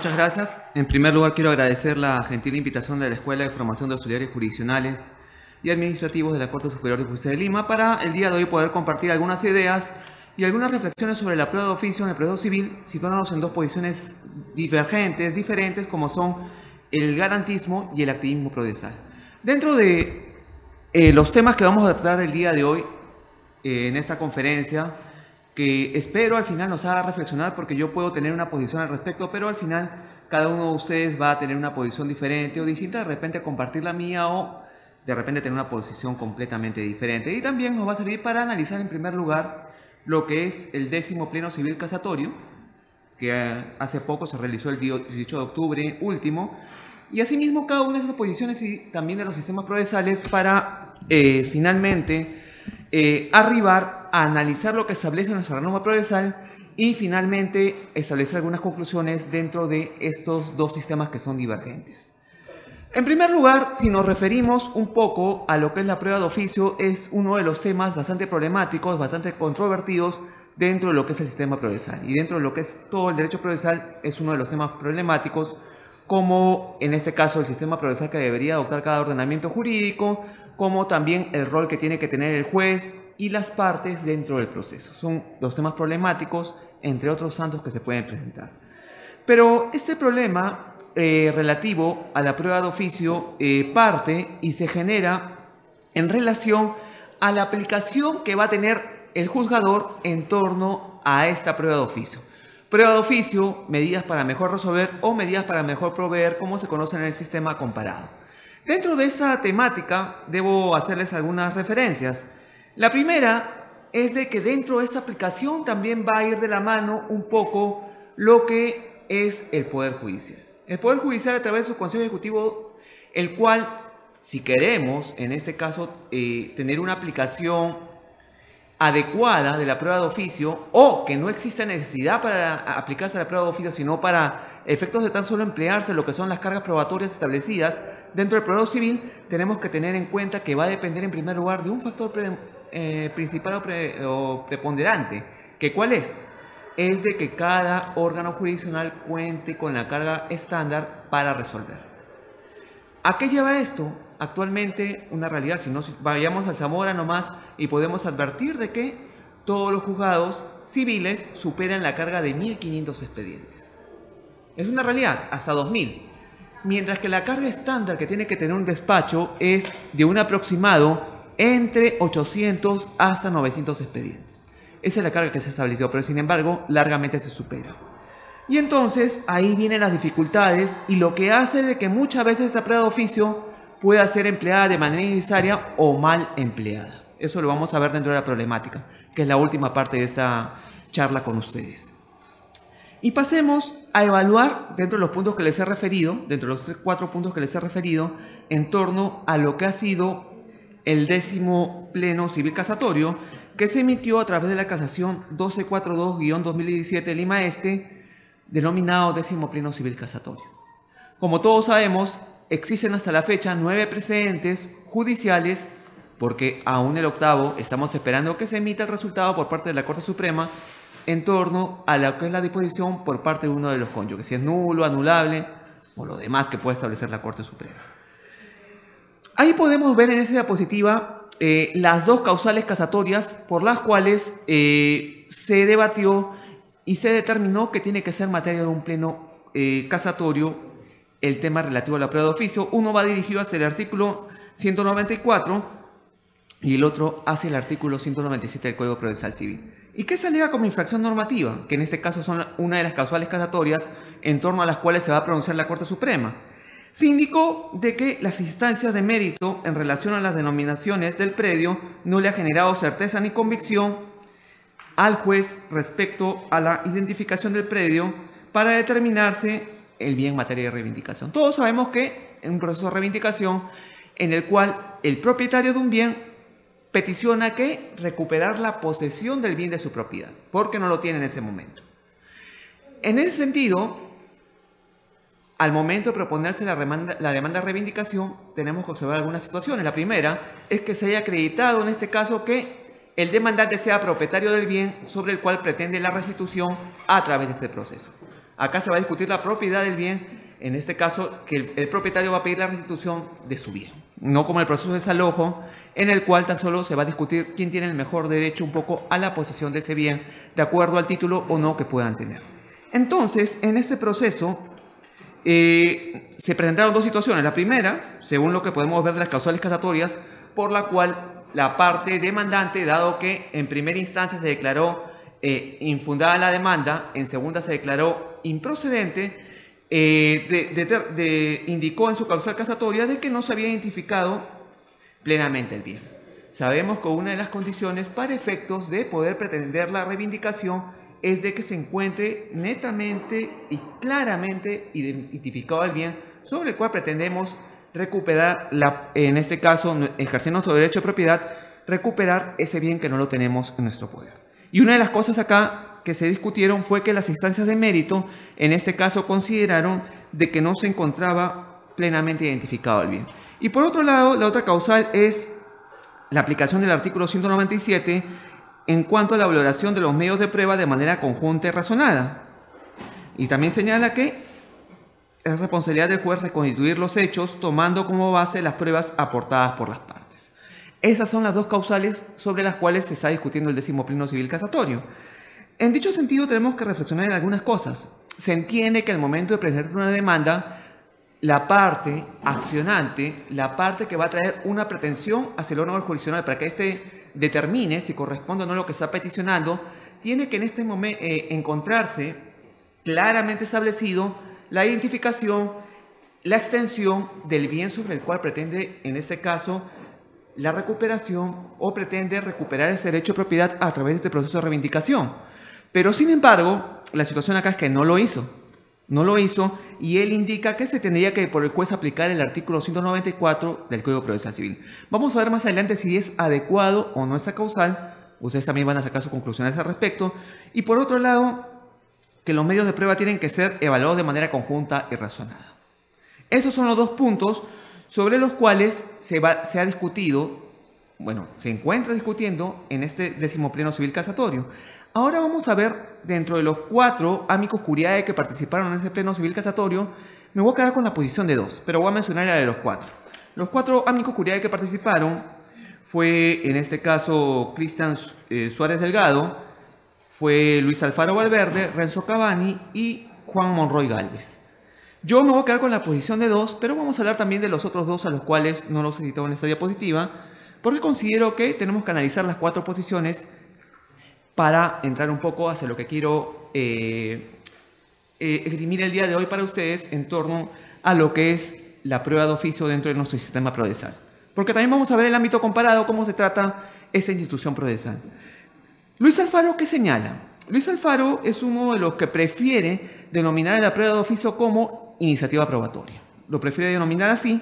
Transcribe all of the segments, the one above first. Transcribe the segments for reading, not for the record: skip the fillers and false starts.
Muchas gracias. En primer lugar, quiero agradecer la gentil invitación de la Escuela de Formación de Auxiliares Jurisdiccionales y Administrativos de la Corte Superior de Justicia de Lima para el día de hoy poder compartir algunas ideas y algunas reflexiones sobre la prueba de oficio en el proceso civil, situándonos en dos posiciones divergentes, diferentes, como son el garantismo y el activismo procesal. Dentro de los temas que vamos a tratar el día de hoy en esta conferencia, que espero al final nos haga reflexionar, porque yo puedo tener una posición al respecto, pero al final cada uno de ustedes va a tener una posición diferente o distinta, de repente compartir la mía o de repente tener una posición completamente diferente. Y también nos va a servir para analizar en primer lugar lo que es el 10º Pleno Civil Casatorio, que hace poco se realizó el 18 de octubre último, y asimismo cada una de esas posiciones y también de los sistemas procesales para finalmente arribar a analizar lo que establece nuestra norma procesal y finalmente establecer algunas conclusiones dentro de estos dos sistemas que son divergentes. En primer lugar, si nos referimos un poco a lo que es la prueba de oficio, es uno de los temas bastante problemáticos, bastante controvertidos dentro de lo que es el sistema procesal. Y dentro de lo que es todo el derecho procesal es uno de los temas problemáticos, como en este caso el sistema procesal que debería adoptar cada ordenamiento jurídico, como también el rol que tiene que tener el juez y las partes dentro del proceso. Son los temas problemáticos, entre otros tantos que se pueden presentar. Pero este problema relativo a la prueba de oficio parte y se genera en relación a la aplicación que va a tener el juzgador en torno a esta prueba de oficio. Prueba de oficio, medidas para mejor resolver o medidas para mejor proveer, como se conoce en el sistema comparado. Dentro de esta temática debo hacerles algunas referencias. La primera es de que dentro de esta aplicación también va a ir de la mano un poco lo que es el Poder Judicial. El Poder Judicial a través de su Consejo Ejecutivo, el cual, si queremos, en este caso, tener una aplicación adecuada de la prueba de oficio, o que no exista necesidad para aplicarse a la prueba de oficio, sino para efectos de tan solo emplearse lo que son las cargas probatorias establecidas dentro del proceso civil, tenemos que tener en cuenta que va a depender en primer lugar de un factor principal o preponderante, que ¿cuál es? Es de que cada órgano jurisdiccional cuente con la carga estándar para resolver. ¿A qué lleva esto? Actualmente una realidad, si no vayamos al Zamora nomás y podemos advertir de que todos los juzgados civiles superan la carga de 1.500 expedientes. Es una realidad, hasta 2.000. Mientras que la carga estándar que tiene que tener un despacho es de un aproximado entre 800 hasta 900 expedientes. Esa es la carga que se estableció, pero sin embargo largamente se supera. Y entonces ahí vienen las dificultades y lo que hace de que muchas veces esta prueba de oficio pueda ser empleada de manera innecesaria o mal empleada. Eso lo vamos a ver dentro de la problemática, que es la última parte de esta charla con ustedes. Y pasemos a evaluar dentro de los puntos que les he referido, dentro de los 4 puntos que les he referido, en torno a lo que ha sido el 10º Pleno Civil Casatorio, que se emitió a través de la casación 1242-2017 Lima Este, denominado 10º Pleno Civil Casatorio. Como todos sabemos, existen hasta la fecha 9 precedentes judiciales, porque aún el 8º estamos esperando que se emita el resultado por parte de la Corte Suprema en torno a lo que es la disposición por parte de uno de los cónyuges, si es nulo, anulable o lo demás que puede establecer la Corte Suprema. Ahí podemos ver en esa diapositiva las 2 causales casatorias por las cuales se debatió y se determinó que tiene que ser materia de un pleno casatorio el tema relativo a la prueba de oficio. Uno va dirigido hacia el artículo 194 y el otro hacia el artículo 197 del Código Procesal Civil. ¿Y qué se alega como infracción normativa? Que en este caso son una de las causales casatorias en torno a las cuales se va a pronunciar la Corte Suprema. Se indicó de que las instancias de mérito en relación a las denominaciones del predio no le ha generado certeza ni convicción al juez respecto a la identificación del predio para determinarse el bien en materia de reivindicación. Todos sabemos que en un proceso de reivindicación en el cual el propietario de un bien peticiona que recuperar la posesión del bien de su propiedad, porque no lo tiene en ese momento. En ese sentido, al momento de proponerse la demanda de reivindicación, tenemos que observar algunas situaciones. La primera es que se haya acreditado en este caso que el demandante sea propietario del bien sobre el cual pretende la restitución a través de ese proceso. Acá se va a discutir la propiedad del bien, en este caso que el propietario va a pedir la restitución de su bien. No como el proceso de desalojo, en el cual tan solo se va a discutir quién tiene el mejor derecho un poco a la posesión de ese bien, de acuerdo al título o no que puedan tener. Entonces, en este proceso se presentaron dos situaciones. La primera, según lo que podemos ver de las causales casatorias, por la cual la parte demandante, dado que en primera instancia se declaró infundada la demanda, en segunda se declaró improcedente, indicó en su causal casatoria de que no se había identificado plenamente el bien. Sabemos que una de las condiciones para efectos de poder pretender la reivindicación es de que se encuentre netamente y claramente identificado el bien sobre el cual pretendemos recuperar, en este caso, ejerciendo nuestro derecho de propiedad, recuperar ese bien que no lo tenemos en nuestro poder. Y una de las cosas acá que se discutieron fue que las instancias de mérito, en este caso, consideraron de que no se encontraba plenamente identificado el bien. Y por otro lado, la otra causal es la aplicación del artículo 197 en cuanto a la valoración de los medios de prueba de manera conjunta y razonada. Y también señala que es responsabilidad del juez reconstituir los hechos tomando como base las pruebas aportadas por las partes. Esas son las dos causales sobre las cuales se está discutiendo el 10º Pleno Civil Casatorio. En dicho sentido tenemos que reflexionar en algunas cosas. Se entiende que al momento de presentar una demanda, la parte accionante, la parte que va a traer una pretensión hacia el órgano jurisdiccional para que éste determine si corresponde o no lo que está peticionando, tiene que en este momento encontrarse claramente establecido la identificación, la extensión del bien sobre el cual pretende, en este caso, la recuperación o pretende recuperar ese derecho de propiedad a través de este proceso de reivindicación. Pero, sin embargo, la situación acá es que no lo hizo. No lo hizo y él indica que se tendría que por el juez aplicar el artículo 194 del Código Procesal Civil. Vamos a ver más adelante si es adecuado o no esa causal. Ustedes también van a sacar sus conclusiones al respecto. Y por otro lado, que los medios de prueba tienen que ser evaluados de manera conjunta y razonada. Esos son los dos puntos sobre los cuales se ha discutido, se encuentra discutiendo en este 10º Pleno Civil Casatorio. Ahora vamos a ver, dentro de los 4 amicus curiae que participaron en este Pleno Civil Casatorio, me voy a quedar con la posición de 2, pero voy a mencionar la de los 4. Los 4 amicus curiae que participaron fue, en este caso, Cristian Suárez Delgado, fue Luis Alfaro Valverde, Renzo Cavani y Juan Monroy Gálvez. Yo me voy a quedar con la posición de 2, pero vamos a hablar también de los otros 2 a los cuales no los he citado en esta diapositiva, porque considero que tenemos que analizar las 4 posiciones para entrar un poco hacia lo que quiero esgrimir el día de hoy para ustedes en torno a lo que es la prueba de oficio dentro de nuestro sistema procesal. Porque también vamos a ver el ámbito comparado, cómo se trata esta institución procesal. Luis Alfaro, ¿qué señala? Luis Alfaro es uno de los que prefiere denominar la prueba de oficio como iniciativa probatoria. Lo prefiere denominar así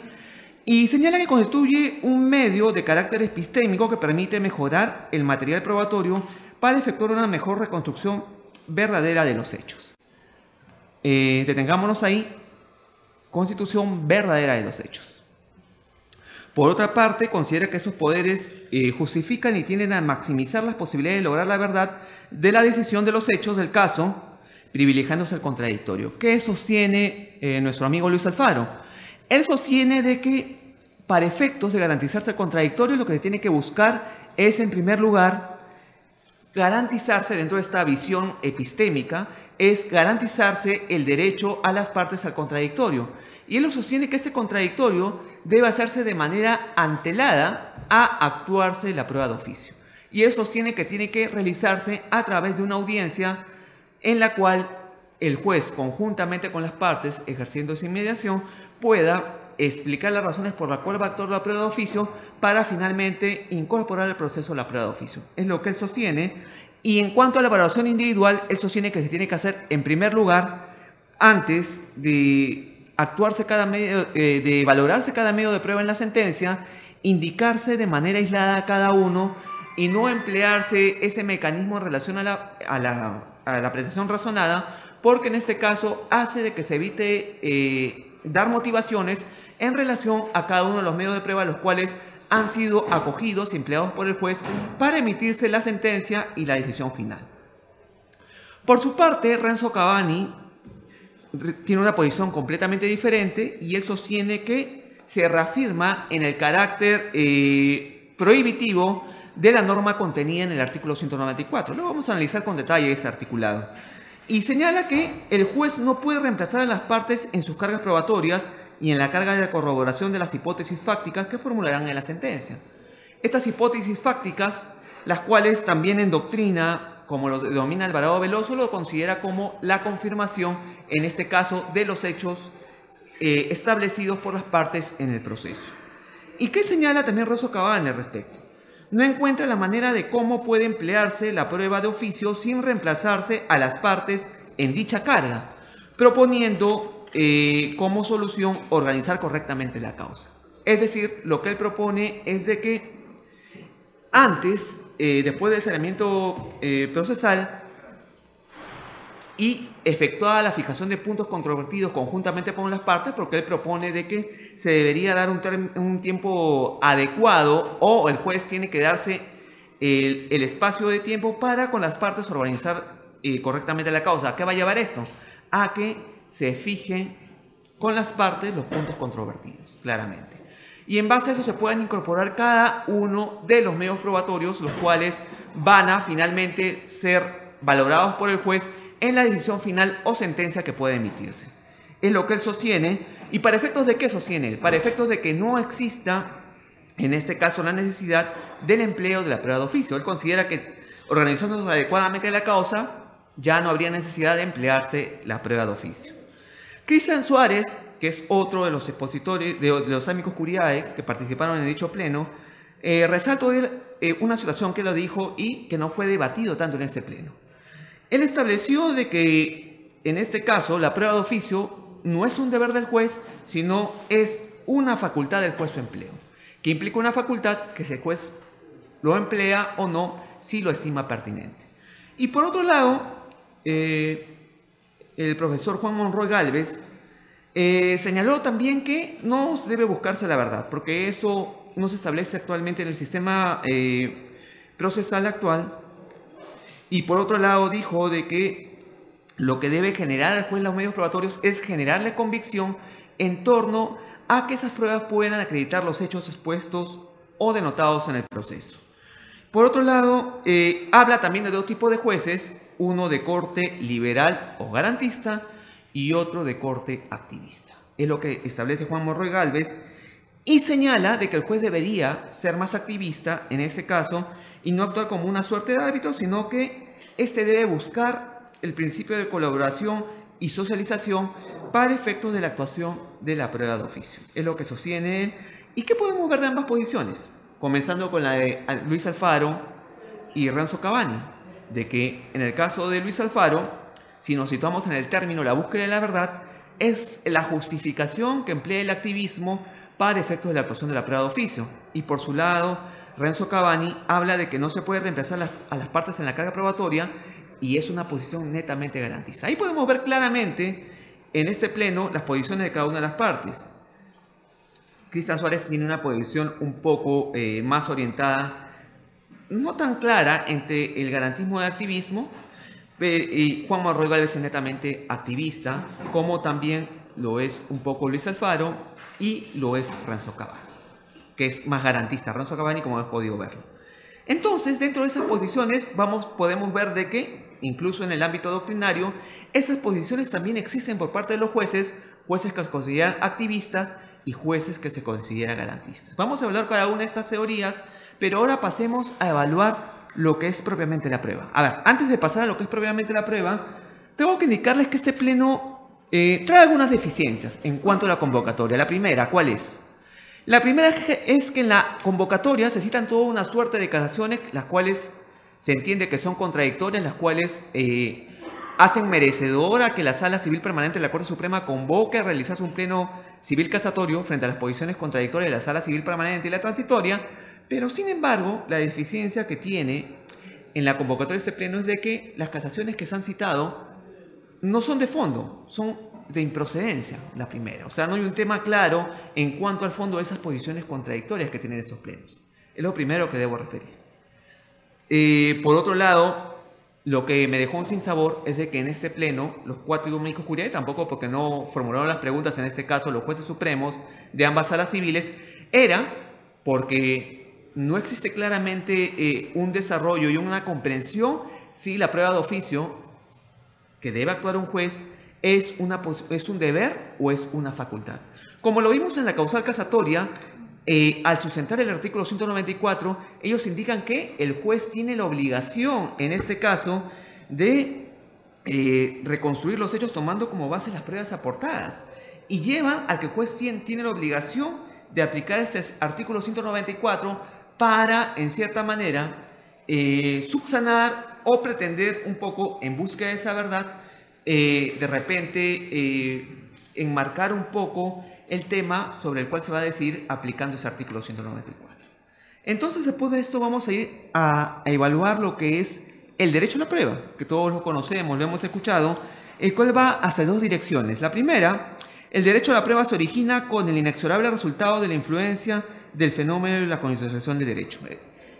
y señala que constituye un medio de carácter epistémico que permite mejorar el material probatorio para efectuar una mejor reconstrucción verdadera de los hechos. Detengámonos ahí, constitución verdadera de los hechos. Por otra parte, considera que estos poderes justifican y tienden a maximizar las posibilidades de lograr la verdad de la decisión de los hechos del caso, privilegiándose el contradictorio. ¿Qué sostiene nuestro amigo Luis Alfaro? Él sostiene de que para efectos de garantizarse el contradictorio lo que se tiene que buscar es, en primer lugar, garantizarse dentro de esta visión epistémica, es garantizarse el derecho a las partes al contradictorio. Y él lo sostiene que este contradictorio debe hacerse de manera antelada a actuarse la prueba de oficio. Y él sostiene que tiene que realizarse a través de una audiencia en la cual el juez, conjuntamente con las partes, ejerciendo esa inmediación, pueda explicar las razones por las cuales va a actuar la prueba de oficio para finalmente incorporar al proceso la prueba de oficio. Es lo que él sostiene. Y en cuanto a la evaluación individual, él sostiene que se tiene que hacer, en primer lugar, antes de de valorarse cada medio de prueba en la sentencia, indicarse de manera aislada a cada uno y no emplearse ese mecanismo en relación a la apreciación razonada, porque en este caso hace de que se evite dar motivaciones en relación a cada uno de los medios de prueba los cuales han sido acogidos y empleados por el juez para emitirse la sentencia y la decisión final. Por su parte, Renzo Cavani tiene una posición completamente diferente y él sostiene que se reafirma en el carácter prohibitivo de la norma contenida en el artículo 194. Luego vamos a analizar con detalle ese articulado. Y señala que el juez no puede reemplazar a las partes en sus cargas probatorias y en la carga de corroboración de las hipótesis fácticas que formularán en la sentencia. Estas hipótesis fácticas, las cuales también en doctrina, como lo denomina Alvarado Veloso, lo considera como la confirmación, en este caso, de los hechos establecidos por las partes en el proceso. ¿Y qué señala también Renzo Cavani al respecto? No encuentra la manera de cómo puede emplearse la prueba de oficio sin reemplazarse a las partes en dicha carga, proponiendo como solución organizar correctamente la causa. Es decir, lo que él propone es de que antes, después del saneamiento procesal y efectuada la fijación de puntos controvertidos conjuntamente con las partes, porque él propone de que se debería dar un tiempo adecuado o el juez tiene que darse el espacio de tiempo para con las partes organizar correctamente la causa. ¿A qué va a llevar esto? A que se fijen con las partes los puntos controvertidos, claramente. Y en base a eso se pueden incorporar cada uno de los medios probatorios, los cuales van a finalmente ser valorados por el juez en la decisión final o sentencia que puede emitirse. Es lo que él sostiene. ¿Y para efectos de qué sostiene? Para efectos de que no exista, en este caso, la necesidad del empleo de la prueba de oficio. Él considera que, organizándose adecuadamente la causa, ya no habría necesidad de emplearse la prueba de oficio. Cristian Suárez, que es otro de los expositores, de los amicus curiae que participaron en dicho pleno, resaltó una situación que lo dijo y que no fue debatido tanto en ese pleno. Él estableció de que, en este caso, la prueba de oficio no es un deber del juez, sino es una facultad del juez su empleo, que implica una facultad que el juez lo emplea o no si lo estima pertinente. Y por otro lado, el profesor Juan Monroy Gálvez señaló también que no debe buscarse la verdad, porque eso no se establece actualmente en el sistema procesal actual. Y por otro lado dijo de que lo que debe generar al juez los medios probatorios es generarle convicción en torno a que esas pruebas puedan acreditar los hechos expuestos o denotados en el proceso. Por otro lado, habla también de dos tipos de jueces, uno de corte liberal o garantista y otro de corte activista. Es lo que establece Juan Monroy Gálvez y señala de que el juez debería ser más activista en este caso y no actuar como una suerte de árbitro, sino que éste debe buscar el principio de colaboración y socialización para efectos de la actuación de la prueba de oficio. Es lo que sostiene él. ¿Y qué podemos ver de ambas posiciones? Comenzando con la de Luis Alfaro y Renzo Cavani, de que en el caso de Luis Alfaro, si nos situamos en el término la búsqueda de la verdad, es la justificación que emplea el activismo para efectos de la actuación de la prueba de oficio. Y por su lado, Renzo Cavani habla de que no se puede reemplazar a las partes en la carga probatoria y es una posición netamente garantista. Ahí podemos ver claramente en este pleno las posiciones de cada una de las partes. Cristian Suárez tiene una posición un poco más orientada, no tan clara entre el garantismo y el activismo, y Juan Monroy Gálvez es netamente activista, como también lo es un poco Luis Alfaro y lo es Renzo Cavani, que es más garantista. Renzo Cavani, como hemos podido verlo. Entonces, dentro de esas posiciones podemos ver de que, incluso en el ámbito doctrinario, esas posiciones también existen por parte de los jueces que se consideran activistas y jueces que se consideran garantistas. Vamos a hablar cada una de estas teorías, pero ahora pasemos a evaluar lo que es propiamente la prueba. A ver, antes de pasar a lo que es propiamente la prueba, tengo que indicarles que este pleno trae algunas deficiencias en cuanto a la convocatoria. La primera, ¿cuál es? La primera es que en la convocatoria se citan toda una suerte de casaciones, las cuales se entiende que son contradictorias, las cuales hacen merecedora que la Sala Civil Permanente de la Corte Suprema convoque a realizarse un pleno civil casatorio frente a las posiciones contradictorias de la Sala Civil Permanente y la transitoria, pero sin embargo, la deficiencia que tiene en la convocatoria de este pleno es de que las casaciones que se han citado no son de fondo, son de improcedencia, la primera. O sea, no hay un tema claro en cuanto al fondo de esas posiciones contradictorias que tienen esos plenos. Es lo primero que debo referir. Por otro lado, Lo que me dejó un sinsabor es de que en este pleno, los 4 amicus curiae, tampoco porque no formularon las preguntas, en este caso los jueces supremos de ambas salas civiles, era porque no existe claramente un desarrollo y una comprensión si la prueba de oficio que debe actuar un juez es un deber o es una facultad. Como lo vimos en la causal casatoria, al sustentar el artículo 194, ellos indican que el juez tiene la obligación, en este caso, de reconstruir los hechos tomando como base las pruebas aportadas. Y llevan al que el juez tiene la obligación de aplicar este artículo 194 para, en cierta manera, subsanar o pretender un poco, en búsqueda de esa verdad, de repente enmarcar un poco el tema sobre el cual se va a decidir aplicando ese artículo 194. Entonces, después de esto vamos a ir a evaluar lo que es el derecho a la prueba, que todos lo conocemos, lo hemos escuchado, el cual va hasta 2 direcciones. La primera, el derecho a la prueba se origina con el inexorable resultado de la influencia del fenómeno de la constitucionalización del derecho.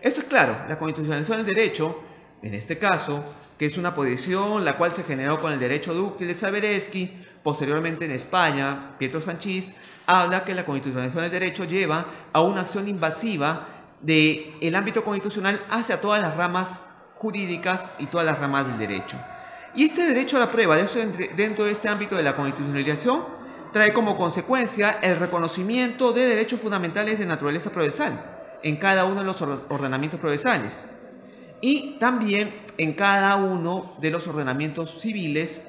Esto es claro, la constitucionalización del derecho, en este caso, que es una posición la cual se generó con el derecho dúctil de Saberesky. Posteriormente en España, Pietro Sanchís habla que la constitucionalización del derecho lleva a una acción invasiva del ámbito constitucional hacia todas las ramas jurídicas y todas las ramas del derecho. Y este derecho a la prueba, dentro de este ámbito de la constitucionalización, trae como consecuencia el reconocimiento de derechos fundamentales de naturaleza procesal en cada uno de los ordenamientos procesales y también en cada uno de los ordenamientos civiles,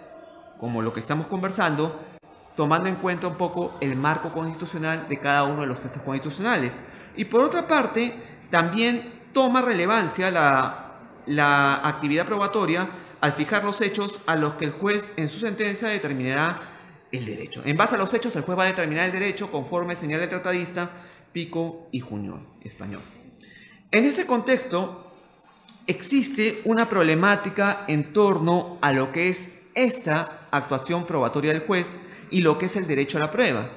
como lo que estamos conversando, tomando en cuenta un poco el marco constitucional de cada uno de los textos constitucionales. Y por otra parte, también toma relevancia la actividad probatoria al fijar los hechos a los que el juez en su sentencia determinará el derecho. En base a los hechos, el juez va a determinar el derecho conforme señala el tratadista Pico y Junior, español. En este contexto, existe una problemática en torno a lo que es esta actuación probatoria del juez y lo que es el derecho a la prueba.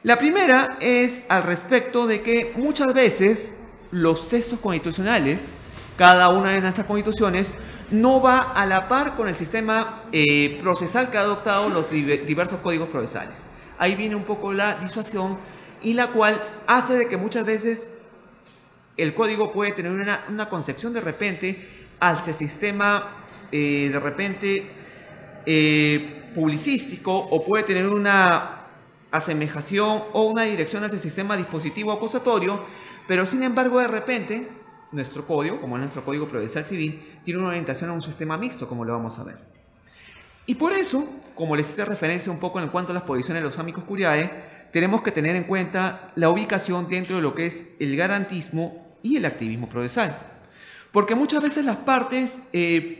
La primera es al respecto de que muchas veces los textos constitucionales, cada una de nuestras constituciones, no va a la par con el sistema procesal que ha adoptado los diversos códigos procesales. Ahí viene un poco la disuasión y la cual hace de que muchas veces el código puede tener una concepción de repente hacia el sistema de repente publicístico, o puede tener una asemejación o una dirección hacia el sistema dispositivo acusatorio, pero sin embargo de repente nuestro código, como es nuestro Código Procesal Civil, tiene una orientación a un sistema mixto, como lo vamos a ver. Y por eso, como les hice referencia un poco en cuanto a las posiciones de los amicus curiae, tenemos que tener en cuenta la ubicación dentro de lo que es el garantismo y el activismo procesal. Porque muchas veces las partes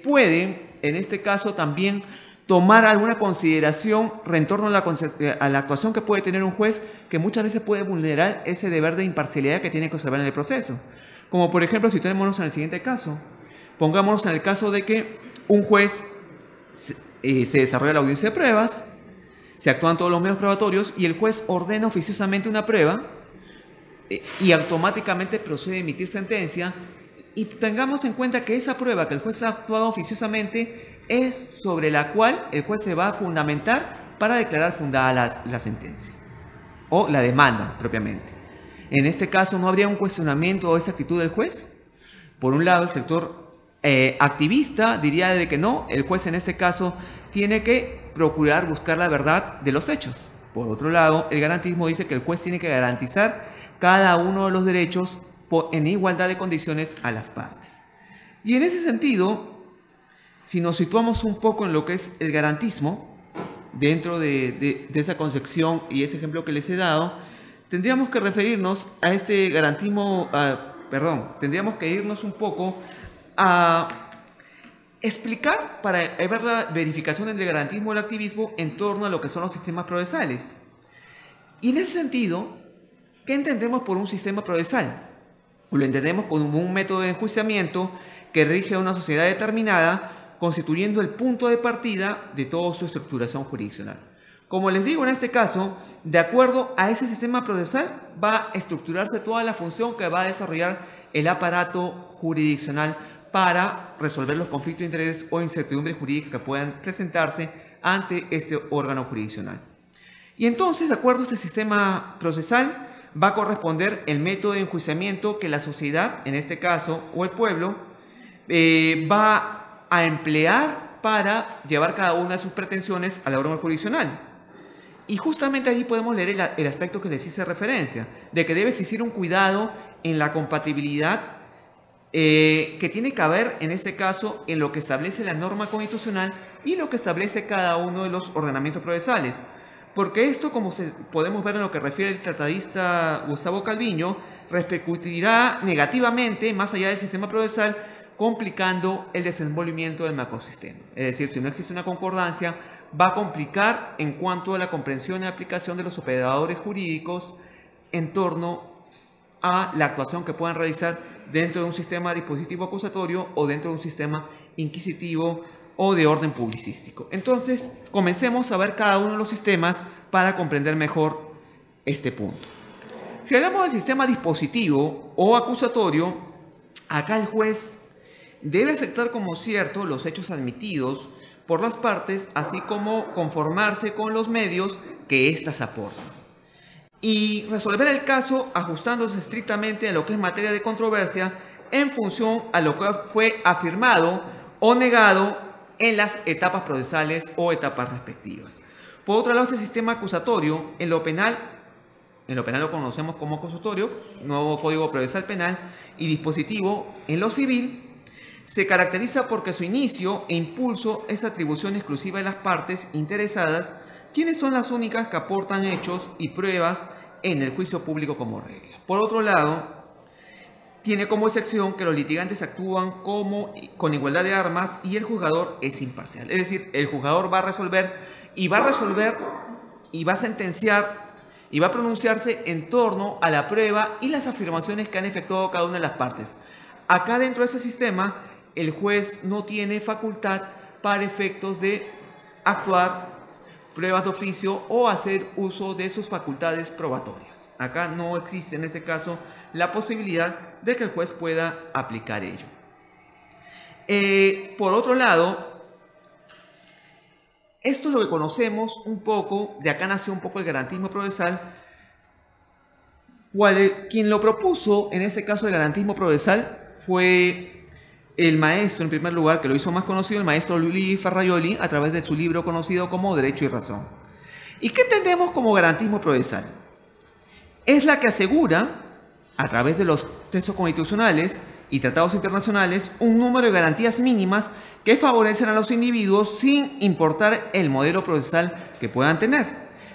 pueden, en este caso también, tomar alguna consideración en torno a la actuación que puede tener un juez, que muchas veces puede vulnerar ese deber de imparcialidad que tiene que observar en el proceso. Como por ejemplo, si tenemos en el siguiente caso, pongámonos en el caso de que un juez se desarrolla la audiencia de pruebas, se actúan todos los medios probatorios y el juez ordena oficiosamente una prueba y automáticamente procede a emitir sentencia, y tengamos en cuenta que esa prueba que el juez ha actuado oficiosamente es sobre la cual el juez se va a fundamentar para declarar fundada la sentencia o la demanda propiamente. En este caso, ¿no habría un cuestionamiento de esa actitud del juez? Por un lado, el sector activista diría de que no, el juez en este caso tiene que procurar buscar la verdad de los hechos. Por otro lado, el garantismo dice que el juez tiene que garantizar cada uno de los derechos en igualdad de condiciones a las partes. Y en ese sentido, si nos situamos un poco en lo que es el garantismo, dentro de esa concepción y ese ejemplo que les he dado, tendríamos que referirnos a este garantismo, tendríamos que irnos un poco a explicar para ver la verificación entre el garantismo y el activismo en torno a lo que son los sistemas procesales. Y en ese sentido, ¿qué entendemos por un sistema procesal? Lo entendemos como un método de enjuiciamiento que rige a una sociedad determinada, constituyendo el punto de partida de toda su estructuración jurisdiccional. Como les digo, en este caso, de acuerdo a ese sistema procesal, va a estructurarse toda la función que va a desarrollar el aparato jurisdiccional para resolver los conflictos de interés o incertidumbre jurídica que puedan presentarse ante este órgano jurisdiccional. Y entonces, de acuerdo a este sistema procesal, va a corresponder el método de enjuiciamiento que la sociedad, en este caso, o el pueblo, va a emplear para llevar cada una de sus pretensiones al órgano jurisdiccional. Y justamente ahí podemos leer el aspecto que les hice referencia, de que debe existir un cuidado en la compatibilidad que tiene que haber, en este caso, en lo que establece la norma constitucional y lo que establece cada uno de los ordenamientos procesales. Porque esto, como podemos ver en lo que refiere el tratadista Gustavo Calviño, repercutirá negativamente más allá del sistema procesal, complicando el desenvolvimiento del macrosistema. Es decir, si no existe una concordancia, va a complicar en cuanto a la comprensión y aplicación de los operadores jurídicos en torno a la actuación que puedan realizar dentro de un sistema dispositivo acusatorio o dentro de un sistema inquisitivo o de orden publicístico. Entonces, comencemos a ver cada uno de los sistemas para comprender mejor este punto. Si hablamos del sistema dispositivo o acusatorio, acá el juez debe aceptar como cierto los hechos admitidos por las partes, así como conformarse con los medios que éstas aportan. Y resolver el caso ajustándose estrictamente a lo que es materia de controversia en función a lo que fue afirmado o negado en las etapas procesales o etapas respectivas. Por otro lado, este sistema acusatorio, en lo penal lo conocemos como acusatorio, nuevo Código Procesal Penal, y dispositivo en lo civil, se caracteriza porque su inicio e impulso es atribución exclusiva de las partes interesadas, quienes son las únicas que aportan hechos y pruebas en el juicio público como regla. Por otro lado, tiene como excepción que los litigantes actúan con igualdad de armas y el juzgador es imparcial. Es decir, el juzgador va a resolver y va a sentenciar y va a pronunciarse en torno a la prueba y las afirmaciones que han efectuado cada una de las partes. Acá dentro de ese sistema, el juez no tiene facultad para efectos de actuar pruebas de oficio o hacer uso de sus facultades probatorias. Acá no existe en este caso la posibilidad de que el juez pueda aplicar ello. Por otro lado, esto es lo que conocemos un poco, de acá nació un poco el garantismo procesal. Quien lo propuso, en este caso el garantismo procesal, fue el maestro, en primer lugar, que lo hizo más conocido, el maestro Luigi Ferrajoli, a través de su libro conocido como Derecho y Razón. ¿Y qué entendemos como garantismo procesal? Es la que asegura, a través de los textos constitucionales y tratados internacionales, un número de garantías mínimas que favorecen a los individuos sin importar el modelo procesal que puedan tener,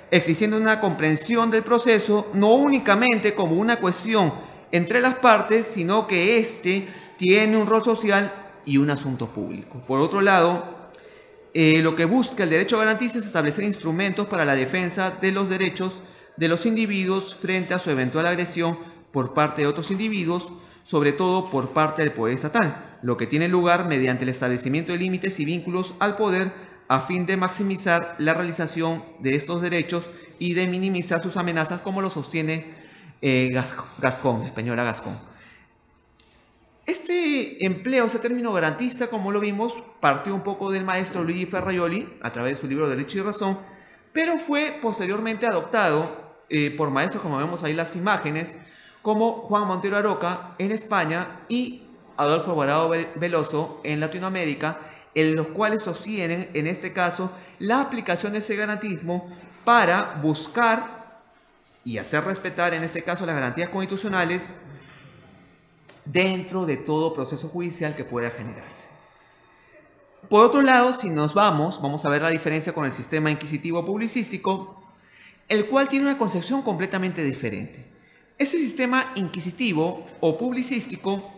existiendo una comprensión del proceso no únicamente como una cuestión entre las partes, sino que éste tiene un rol social y un asunto público. Por otro lado, lo que busca el derecho garantista es establecer instrumentos para la defensa de los derechos de los individuos frente a su eventual agresión por parte de otros individuos, sobre todo por parte del poder estatal, lo que tiene lugar mediante el establecimiento de límites y vínculos al poder a fin de maximizar la realización de estos derechos y de minimizar sus amenazas, como lo sostiene Gascón, Española Gascón. Este empleo, ese término garantista, como lo vimos, partió un poco del maestro Luigi Ferrajoli a través de su libro Derecho y Razón, pero fue posteriormente adoptado por maestros, como vemos ahí las imágenes, como Juan Montero Aroca en España y Adolfo Alvarado Veloso en Latinoamérica, en los cuales sostienen, en este caso, la aplicación de ese garantismo para buscar y hacer respetar, en este caso, las garantías constitucionales dentro de todo proceso judicial que pueda generarse. Por otro lado, si nos vamos a ver la diferencia con el sistema inquisitivo publicístico, el cual tiene una concepción completamente diferente. Este sistema inquisitivo o publicístico,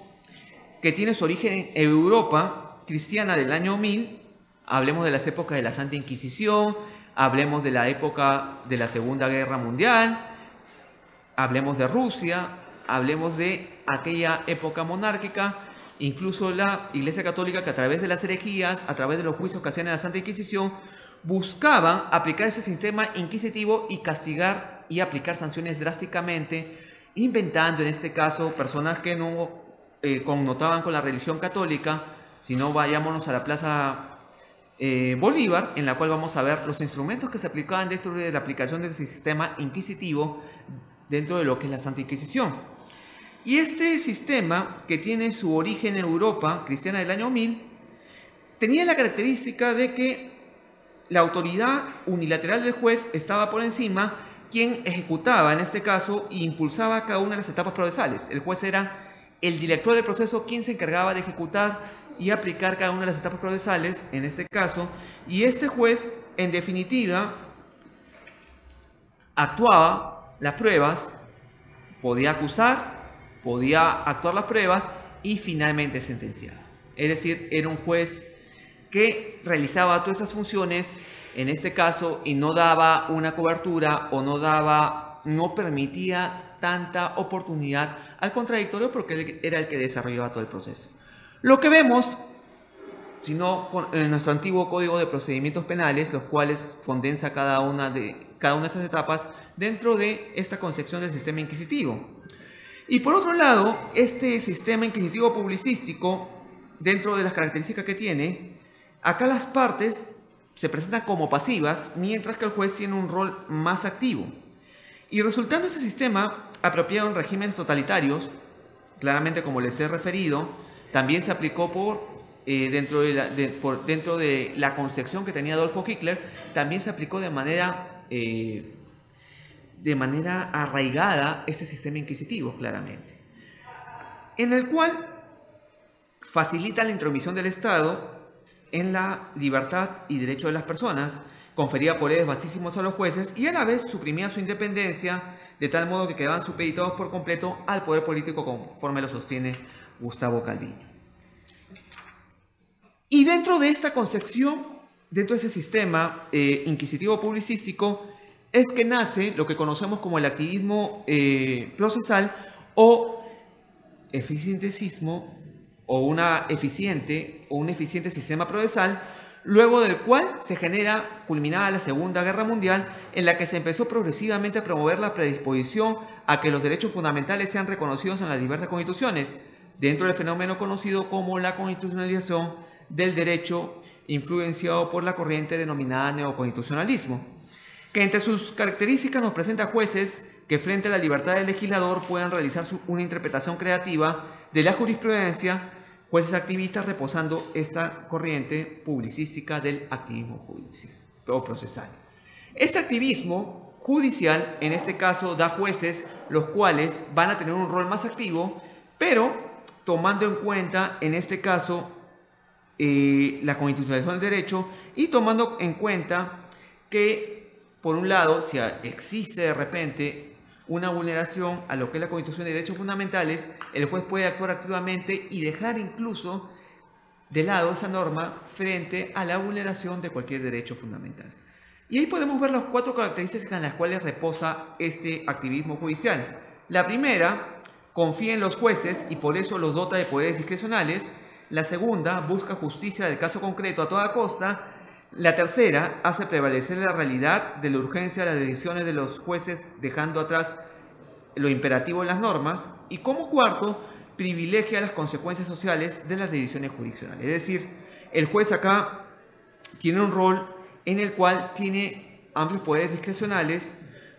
que tiene su origen en Europa cristiana del año 1000, hablemos de las épocas de la Santa Inquisición, hablemos de la época de la Segunda Guerra Mundial, hablemos de Rusia, hablemos de aquella época monárquica, incluso la Iglesia Católica, que a través de las herejías, a través de los juicios que hacían en la Santa Inquisición, buscaban aplicar ese sistema inquisitivo y castigar y aplicar sanciones drásticamente, inventando en este caso personas que no connotaban con la religión católica, sino vayámonos a la Plaza Bolívar, en la cual vamos a ver los instrumentos que se aplicaban dentro de la aplicación del sistema inquisitivo dentro de lo que es la Santa Inquisición. Y este sistema, que tiene su origen en Europa cristiana del año 1000, tenía la característica de que la autoridad unilateral del juez estaba por encima, quien ejecutaba en este caso e impulsaba cada una de las etapas procesales. El juez era el director del proceso, quien se encargaba de ejecutar y aplicar cada una de las etapas procesales en este caso, y este juez, en definitiva, actuaba las pruebas, podía acusar, podía actuar las pruebas y finalmente sentenciar. Es decir, era un juez que realizaba todas esas funciones en este caso y no daba una cobertura o no permitía tanta oportunidad al contradictorio, porque él era el que desarrollaba todo el proceso. Lo que vemos, en nuestro antiguo Código de Procedimientos Penales, los cuales condensa cada una de estas etapas dentro de esta concepción del sistema inquisitivo. Y por otro lado, este sistema inquisitivo publicístico, dentro de las características que tiene, acá las partes se presentan como pasivas, mientras que el juez tiene un rol más activo. Y resultando ese sistema apropiado en regímenes totalitarios, claramente como les he referido, también se aplicó dentro de la concepción que tenía Adolfo Hitler, también se aplicó de manera arraigada este sistema inquisitivo, claramente, en el cual facilita la intromisión del Estado en la libertad y derecho de las personas, confería poderes vastísimos a los jueces y a la vez suprimía su independencia, de tal modo que quedaban supeditados por completo al poder político, conforme lo sostiene Gustavo Calviño. Y dentro de esta concepción, dentro de ese sistema inquisitivo publicístico, es que nace lo que conocemos como el activismo procesal o eficientismo, o un eficiente sistema procesal, luego del cual se genera, culminada la Segunda Guerra Mundial, en la que se empezó progresivamente a promover la predisposición a que los derechos fundamentales sean reconocidos en las diversas constituciones, dentro del fenómeno conocido como la constitucionalización del derecho, influenciado por la corriente denominada neoconstitucionalismo, que entre sus características nos presenta jueces que frente a la libertad del legislador puedan realizar una interpretación creativa de la jurisprudencia, jueces activistas reposando esta corriente publicística del activismo judicial o procesal. Este activismo judicial, en este caso, da jueces los cuales van a tener un rol más activo, pero tomando en cuenta, en este caso, la constitucionalización del derecho y tomando en cuenta que, por un lado, si existe de repente una vulneración a lo que es la Constitución de Derechos Fundamentales, el juez puede actuar activamente y dejar incluso de lado esa norma frente a la vulneración de cualquier derecho fundamental. Y ahí podemos ver las 4 características en las cuales reposa este activismo judicial. La primera, confía en los jueces y por eso los dota de poderes discrecionales. La segunda, busca justicia del caso concreto a toda costa. La tercera, hace prevalecer la realidad de la urgencia de las decisiones de los jueces, dejando atrás lo imperativo de las normas. Y como cuarto, privilegia las consecuencias sociales de las decisiones jurisdiccionales. Es decir, el juez acá tiene un rol en el cual tiene amplios poderes discrecionales,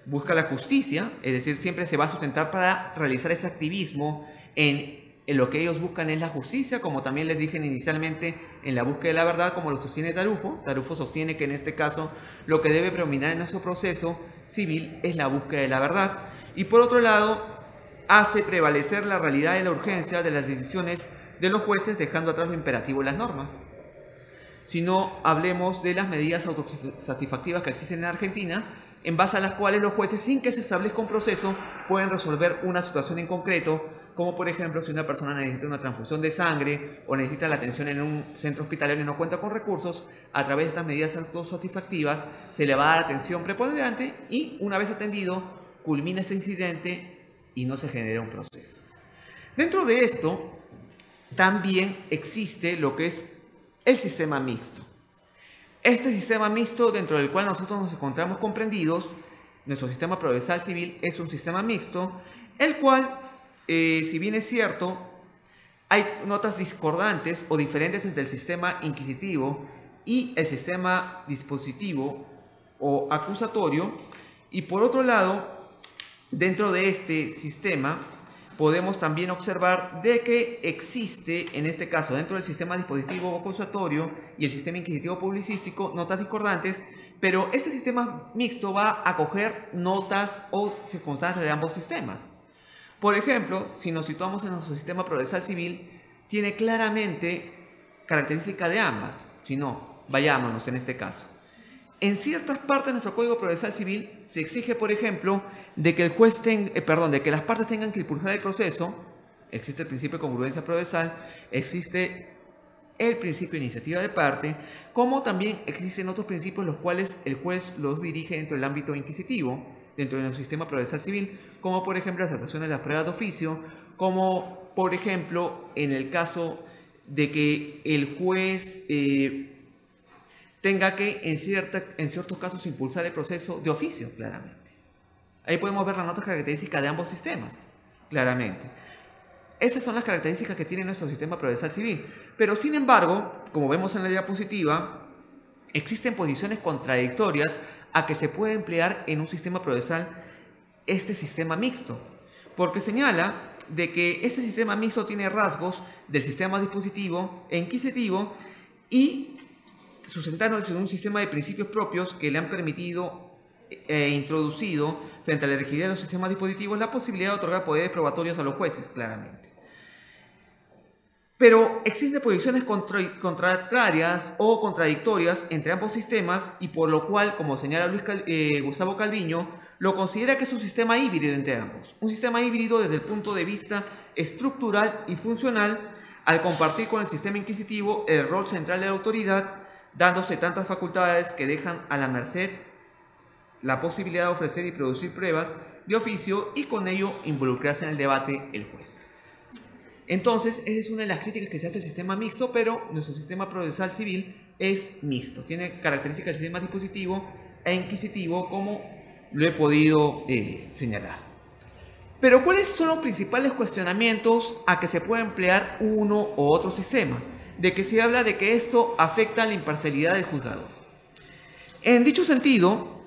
busca la justicia, es decir, siempre se va a sustentar para realizar ese activismo en lo que ellos buscan es la justicia, como también les dije inicialmente, en la búsqueda de la verdad, como lo sostiene Tarufo. Tarufo sostiene que en este caso lo que debe predominar en nuestro proceso civil es la búsqueda de la verdad. Y por otro lado, hace prevalecer la realidad y la urgencia de las decisiones de los jueces, dejando atrás lo imperativo de las normas. Si no, hablemos de las medidas autosatisfactivas que existen en Argentina, en base a las cuales los jueces, sin que se establezca un proceso, pueden resolver una situación en concreto, como por ejemplo si una persona necesita una transfusión de sangre o necesita la atención en un centro hospitalario y no cuenta con recursos. A través de estas medidas autosatisfactivas se le va a dar atención preponderante y una vez atendido culmina este incidente y no se genera un proceso. Dentro de esto también existe lo que es el sistema mixto. Este sistema mixto, dentro del cual nosotros nos encontramos comprendidos, nuestro sistema procesal civil es un sistema mixto, el cual, si bien es cierto, hay notas discordantes o diferentes entre el sistema inquisitivo y el sistema dispositivo o acusatorio. Y por otro lado, dentro de este sistema podemos también observar de que existe, en este caso, dentro del sistema dispositivo o acusatorio y el sistema inquisitivo publicístico, notas discordantes, pero este sistema mixto va a coger notas o circunstancias de ambos sistemas. Por ejemplo, si nos situamos en nuestro sistema procesal civil, tiene claramente características de ambas. Si no, vayámonos en este caso. En ciertas partes de nuestro Código Procesal Civil se exige, por ejemplo, de que de que las partes tengan que impulsar el proceso. Existe el principio de congruencia procesal, existe el principio de iniciativa de parte, como también existen otros principios los cuales el juez los dirige dentro del ámbito inquisitivo, dentro de nuestro sistema procesal civil, como por ejemplo la aceptación de las pruebas de oficio, como por ejemplo en el caso de que el juez tenga que en ciertos casos impulsar el proceso de oficio, claramente. Ahí podemos ver las notas características de ambos sistemas, claramente. Esas son las características que tiene nuestro sistema procesal civil. Pero sin embargo, como vemos en la diapositiva, existen posiciones contradictorias a que se puede emplear en un sistema procesal este sistema mixto, porque señala de que este sistema mixto tiene rasgos del sistema dispositivo e inquisitivo y sustentándose en un sistema de principios propios que le han permitido introducido frente a la rigidez de los sistemas dispositivos la posibilidad de otorgar poderes probatorios a los jueces, claramente. Pero existen posiciones contrarias o contradictorias entre ambos sistemas y por lo cual, como señala Gustavo Calviño, lo considera que es un sistema híbrido entre ambos. Un sistema híbrido desde el punto de vista estructural y funcional al compartir con el sistema inquisitivo el rol central de la autoridad, dándose tantas facultades que dejan a la merced la posibilidad de ofrecer y producir pruebas de oficio y con ello involucrarse en el debate el juez. Entonces, esa es una de las críticas que se hace al sistema mixto, pero nuestro sistema procesal civil es mixto. Tiene características del sistema dispositivo e inquisitivo, como lo he podido señalar. Pero, ¿cuáles son los principales cuestionamientos a que se puede emplear uno u otro sistema? De que se habla de que esto afecta a la imparcialidad del juzgador. En dicho sentido,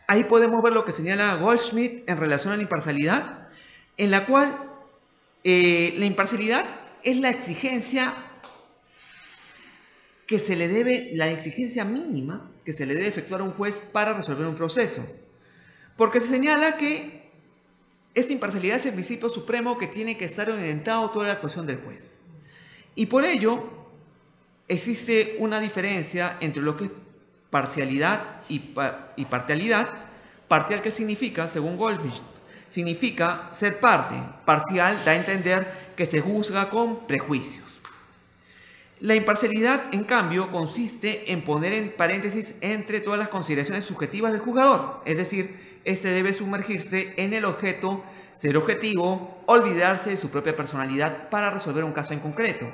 ahí podemos ver lo que señala Goldschmidt en relación a la imparcialidad, en la cual la imparcialidad es la exigencia que se le debe, la exigencia mínima que se le debe efectuar a un juez para resolver un proceso. Porque se señala que esta imparcialidad es el principio supremo que tiene que estar orientado toda la actuación del juez. Y por ello existe una diferencia entre lo que es parcialidad y parcialidad. Parcial, ¿qué significa? Según Goldschmidt, significa ser parte. Parcial da a entender que se juzga con prejuicios. La imparcialidad, en cambio, consiste en poner en paréntesis entre todas las consideraciones subjetivas del juzgador. Es decir, este debe sumergirse en el objeto, ser objetivo, olvidarse de su propia personalidad para resolver un caso en concreto.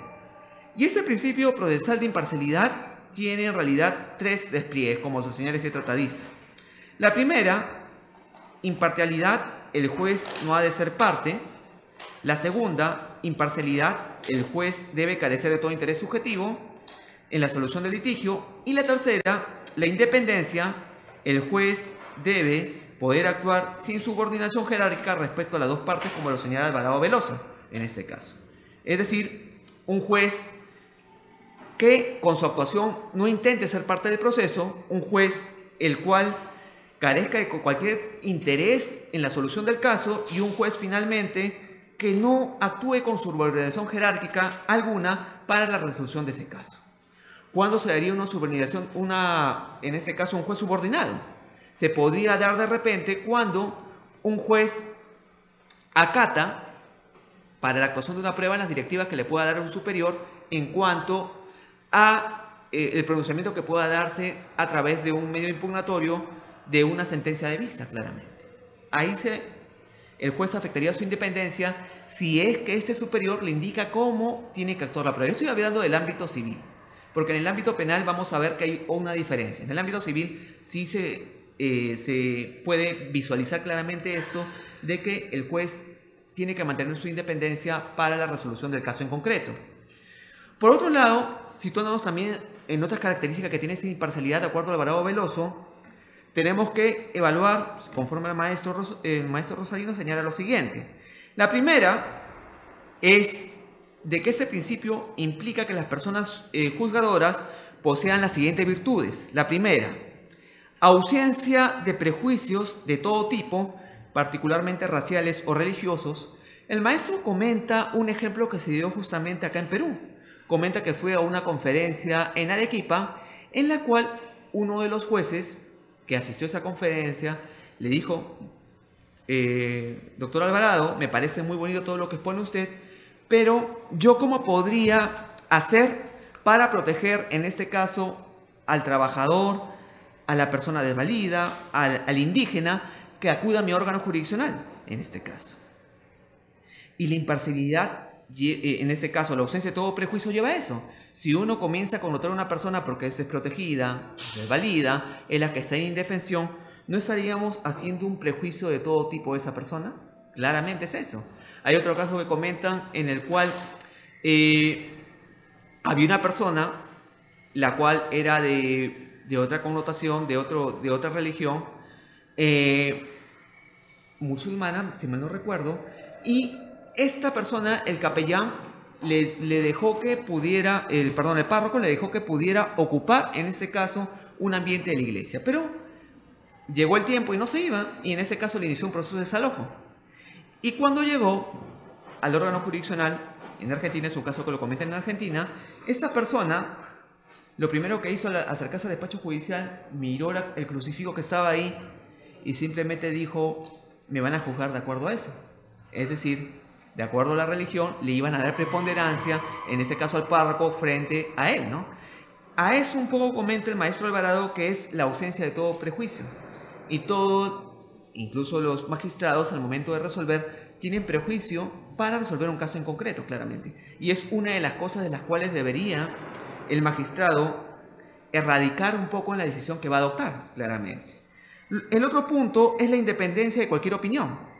Y este principio procesal de imparcialidad tiene en realidad tres despliegues, como lo señala este tratadista. La primera, imparcialidad, el juez no ha de ser parte. La segunda, imparcialidad, el juez debe carecer de todo interés subjetivo en la solución del litigio. Y la tercera, la independencia, el juez debe poder actuar sin subordinación jerárquica respecto a las dos partes, como lo señala Alvarado Veloso en este caso. Es decir, un juez que con su actuación no intente ser parte del proceso, un juez el cual carezca de cualquier interés en la solución del caso y un juez finalmente que no actúe con subordinación jerárquica alguna para la resolución de ese caso. ¿Cuándo se daría una subordinación, en este caso un juez subordinado? Se podría dar de repente cuando un juez acata para la actuación de una prueba las directivas que le pueda dar un superior en cuanto a el pronunciamiento que pueda darse a través de un medio impugnatorio de una sentencia de vista, claramente. Ahí el juez afectaría su independencia si es que este superior le indica cómo tiene que actuar la prueba. Yo estoy hablando del ámbito civil, porque en el ámbito penal vamos a ver que hay una diferencia. En el ámbito civil sí se puede visualizar claramente esto de que el juez tiene que mantener su independencia para la resolución del caso en concreto. Por otro lado, situándonos también en otras características que tiene esta imparcialidad de acuerdo al Alvarado Veloso, tenemos que evaluar, conforme el maestro Rosarino señala lo siguiente. La primera es de que este principio implica que las personas juzgadoras posean las siguientes virtudes. La primera, ausencia de prejuicios de todo tipo, particularmente raciales o religiosos. El maestro comenta un ejemplo que se dio justamente acá en Perú. Comenta que fue a una conferencia en Arequipa en la cual uno de los jueces que asistió a esa conferencia le dijo: doctor Alvarado, me parece muy bonito todo lo que expone usted, pero yo ¿cómo podría hacer para proteger en este caso al trabajador, a la persona desvalida, al indígena que acuda a mi órgano jurisdiccional en este caso? Y la imparcialidad, en este caso la ausencia de todo prejuicio, lleva a eso. Si uno comienza a connotar a una persona porque es desprotegida, desvalida, es la que está en indefensión, ¿no estaríamos haciendo un prejuicio de todo tipo de esa persona? Claramente es eso. Hay otro caso que comentan en el cual había una persona la cual era de otra connotación, de otra religión, musulmana, si mal no recuerdo, y esta persona, el capellán, le dejó que pudiera, el párroco le dejó que pudiera ocupar, en este caso, un ambiente de la iglesia. Pero llegó el tiempo y no se iba, y en este caso le inició un proceso de desalojo. Y cuando llegó al órgano jurisdiccional, en Argentina, es un caso que lo comentan en Argentina, esta persona, lo primero que hizo al acercarse al despacho judicial, miró el crucifijo que estaba ahí y simplemente dijo: me van a juzgar de acuerdo a eso. Es decir, de acuerdo a la religión, le iban a dar preponderancia, en este caso al párroco, frente a él, ¿no? A eso un poco comenta el maestro Alvarado, que es la ausencia de todo prejuicio. Y todo, incluso los magistrados, al momento de resolver, tienen prejuicio para resolver un caso en concreto, claramente. Y es una de las cosas de las cuales debería el magistrado erradicar un poco en la decisión que va a adoptar, claramente. El otro punto es la independencia de cualquier opinión.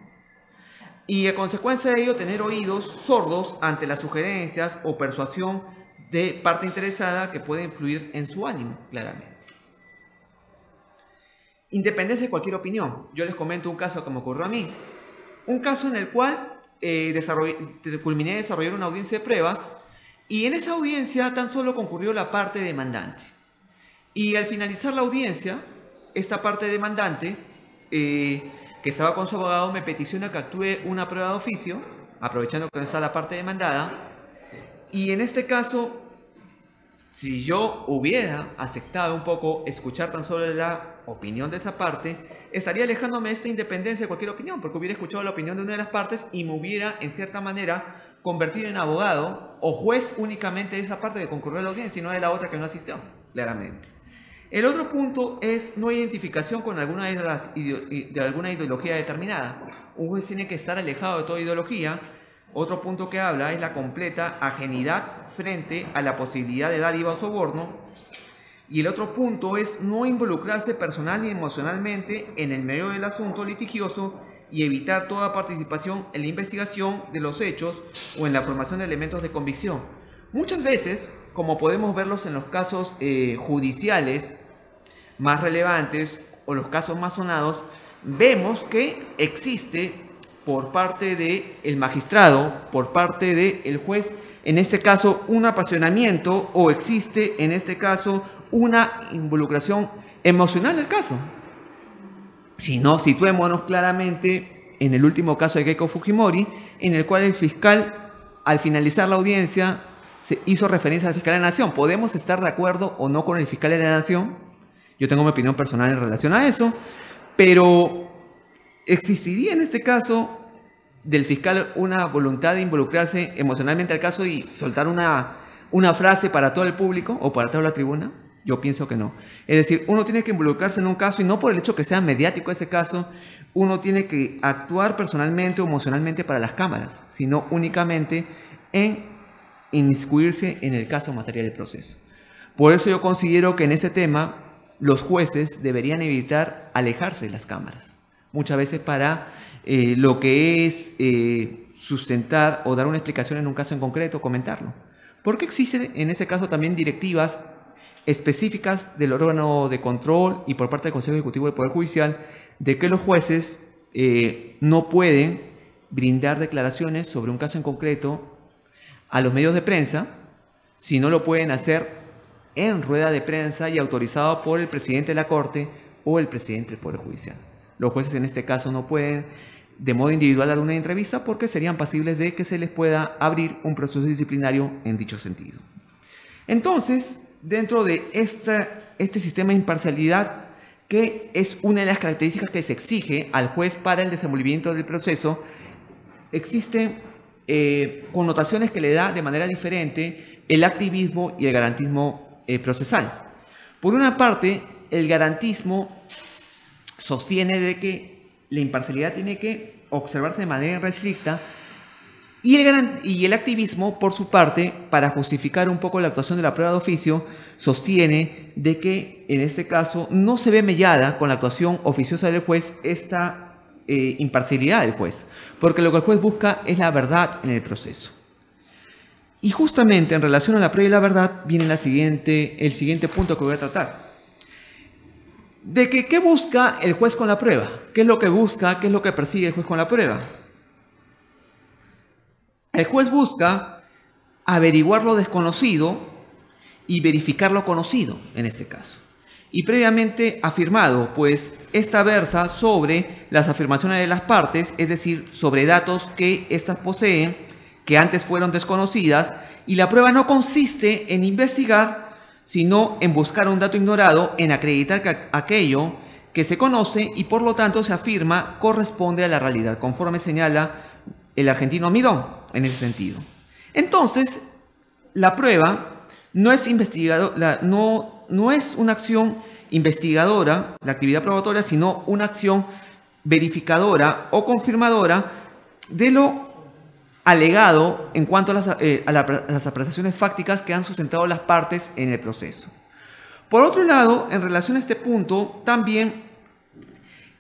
Y a consecuencia de ello, tener oídos sordos ante las sugerencias o persuasión de parte interesada que puede influir en su ánimo, claramente. Independencia de cualquier opinión. Yo les comento un caso que me ocurrió a mí. Un caso en el cual culminé de desarrollar una audiencia de pruebas, y en esa audiencia tan solo concurrió la parte demandante. Y al finalizar la audiencia, esta parte demandante, que estaba con su abogado, me peticiona que actúe una prueba de oficio, aprovechando que no está la parte demandada. Y en este caso, si yo hubiera aceptado un poco escuchar tan solo la opinión de esa parte, estaría alejándome de esta independencia de cualquier opinión, porque hubiera escuchado la opinión de una de las partes y me hubiera, en cierta manera, convertido en abogado o juez únicamente de esa parte que concurrió a la audiencia y no de la otra que no asistió, claramente. El otro punto es no identificación con alguna de alguna ideología determinada. Un juez tiene que estar alejado de toda ideología. Otro punto que habla es la completa ajenidad frente a la posibilidad de dádiva o soborno. Y el otro punto es no involucrarse personal ni emocionalmente en el medio del asunto litigioso y evitar toda participación en la investigación de los hechos o en la formación de elementos de convicción. Muchas veces, como podemos verlos en los casos judiciales más relevantes o los casos más sonados, vemos que existe por parte del magistrado, por parte del juez, en este caso un apasionamiento, o existe en este caso una involucración emocional del caso. Si no, situémonos claramente en el último caso de Keiko Fujimori, en el cual el fiscal, al finalizar la audiencia, se hizo referencia al fiscal de la Nación. Podemos estar de acuerdo o no con el fiscal de la Nación. Yo tengo mi opinión personal en relación a eso, pero ¿existiría en este caso del fiscal una voluntad de involucrarse emocionalmente al caso y soltar una frase para todo el público o para toda la tribuna? Yo pienso que no. Es decir, uno tiene que involucrarse en un caso y no por el hecho que sea mediático ese caso, uno tiene que actuar personalmente o emocionalmente para las cámaras, sino únicamente en inmiscuirse en el caso material del proceso. Por eso yo considero que en ese tema los jueces deberían evitar alejarse de las cámaras, muchas veces para lo que es sustentar o dar una explicación en un caso en concreto, comentarlo. Porque existen en ese caso también directivas específicas del órgano de control y por parte del Consejo Ejecutivo del Poder Judicial de que los jueces no pueden brindar declaraciones sobre un caso en concreto a los medios de prensa, si no lo pueden hacer en rueda de prensa y autorizado por el presidente de la Corte o el presidente del Poder Judicial. Los jueces en este caso no pueden de modo individual dar una entrevista porque serían pasibles de que se les pueda abrir un proceso disciplinario en dicho sentido. Entonces, dentro de este sistema de imparcialidad, que es una de las características que se exige al juez para el desenvolvimiento del proceso, existen connotaciones que le da de manera diferente el activismo y el garantismo procesal. Por una parte, el garantismo sostiene de que la imparcialidad tiene que observarse de manera restricta y el activismo, por su parte, para justificar un poco la actuación de la prueba de oficio, sostiene de que en este caso no se ve mellada con la actuación oficiosa del juez esta imparcialidad del juez, porque lo que el juez busca es la verdad en el proceso. Y justamente en relación a la prueba y la verdad viene el siguiente punto que voy a tratar. De que, ¿qué busca el juez con la prueba? ¿Qué es lo que busca? ¿Qué es lo que persigue el juez con la prueba? El juez busca averiguar lo desconocido y verificar lo conocido, en este caso. Y previamente afirmado, pues esta versa sobre las afirmaciones de las partes, es decir, sobre datos que éstas poseen, que antes fueron desconocidas, y la prueba no consiste en investigar, sino en buscar un dato ignorado, en acreditar que aquello que se conoce y por lo tanto se afirma corresponde a la realidad, conforme señala el argentino Amidón en ese sentido. Entonces, la prueba no es no es una acción investigadora, la actividad probatoria, sino una acción verificadora o confirmadora de lo alegado en cuanto a las apreciaciones fácticas que han sustentado las partes en el proceso. Por otro lado, en relación a este punto, también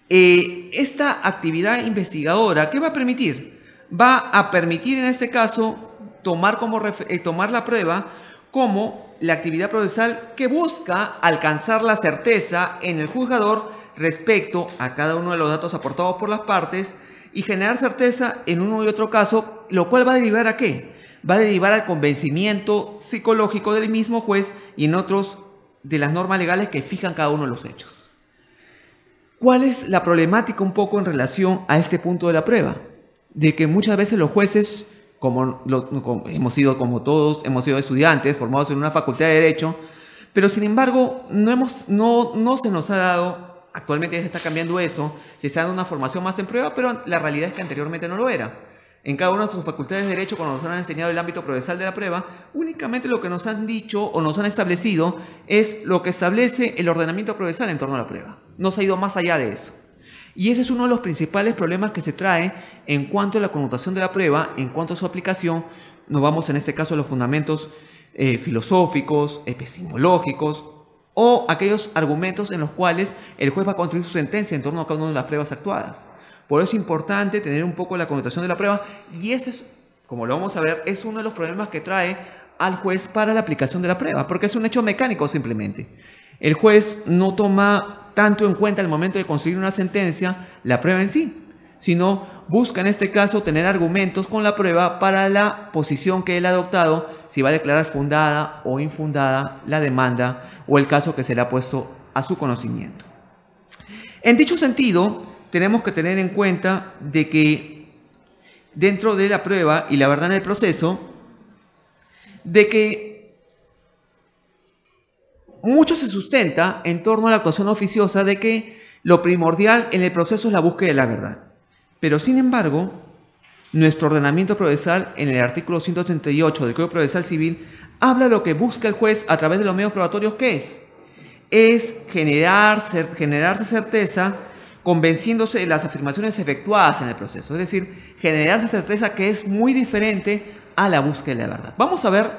esta actividad investigadora, ¿qué va a permitir? Va a permitir en este caso tomar la prueba como la actividad procesal que busca alcanzar la certeza en el juzgador respecto a cada uno de los datos aportados por las partes y generar certeza en uno y otro caso, lo cual va a derivar ¿a qué? Va a derivar al convencimiento psicológico del mismo juez y en otros de las normas legales que fijan cada uno de los hechos. ¿Cuál es la problemática un poco en relación a este punto de la prueba? De que muchas veces los jueces, hemos sido estudiantes formados en una facultad de Derecho, pero sin embargo no se nos ha dado. Actualmente ya se está cambiando eso, se está dando una formación más en prueba, pero la realidad es que anteriormente no lo era. En cada una de sus facultades de Derecho, cuando nos han enseñado el ámbito procesal de la prueba, únicamente lo que nos han dicho o nos han establecido es lo que establece el ordenamiento procesal en torno a la prueba. No se ha ido más allá de eso. Y ese es uno de los principales problemas que se trae en cuanto a la connotación de la prueba, en cuanto a su aplicación. Nos vamos en este caso a los fundamentos filosóficos, epistemológicos, o aquellos argumentos en los cuales el juez va a construir su sentencia en torno a cada una de las pruebas actuadas. Por eso es importante tener un poco la connotación de la prueba y ese es, como lo vamos a ver, es uno de los problemas que trae al juez para la aplicación de la prueba, porque es un hecho mecánico simplemente. El juez no toma tanto en cuenta al momento de construir una sentencia la prueba en sí, sino busca en este caso tener argumentos con la prueba para la posición que él ha adoptado, si va a declarar fundada o infundada la demanda o el caso que será puesto a su conocimiento. En dicho sentido, tenemos que tener en cuenta de que dentro de la prueba y la verdad en el proceso, de que mucho se sustenta en torno a la actuación oficiosa de que lo primordial en el proceso es la búsqueda de la verdad. Pero sin embargo, nuestro ordenamiento procesal en el artículo 138 del Código Procesal Civil habla de lo que busca el juez a través de los medios probatorios, ¿qué es? Es generarse certeza convenciéndose de las afirmaciones efectuadas en el proceso. Es decir, generarse certeza que es muy diferente a la búsqueda de la verdad. Vamos a ver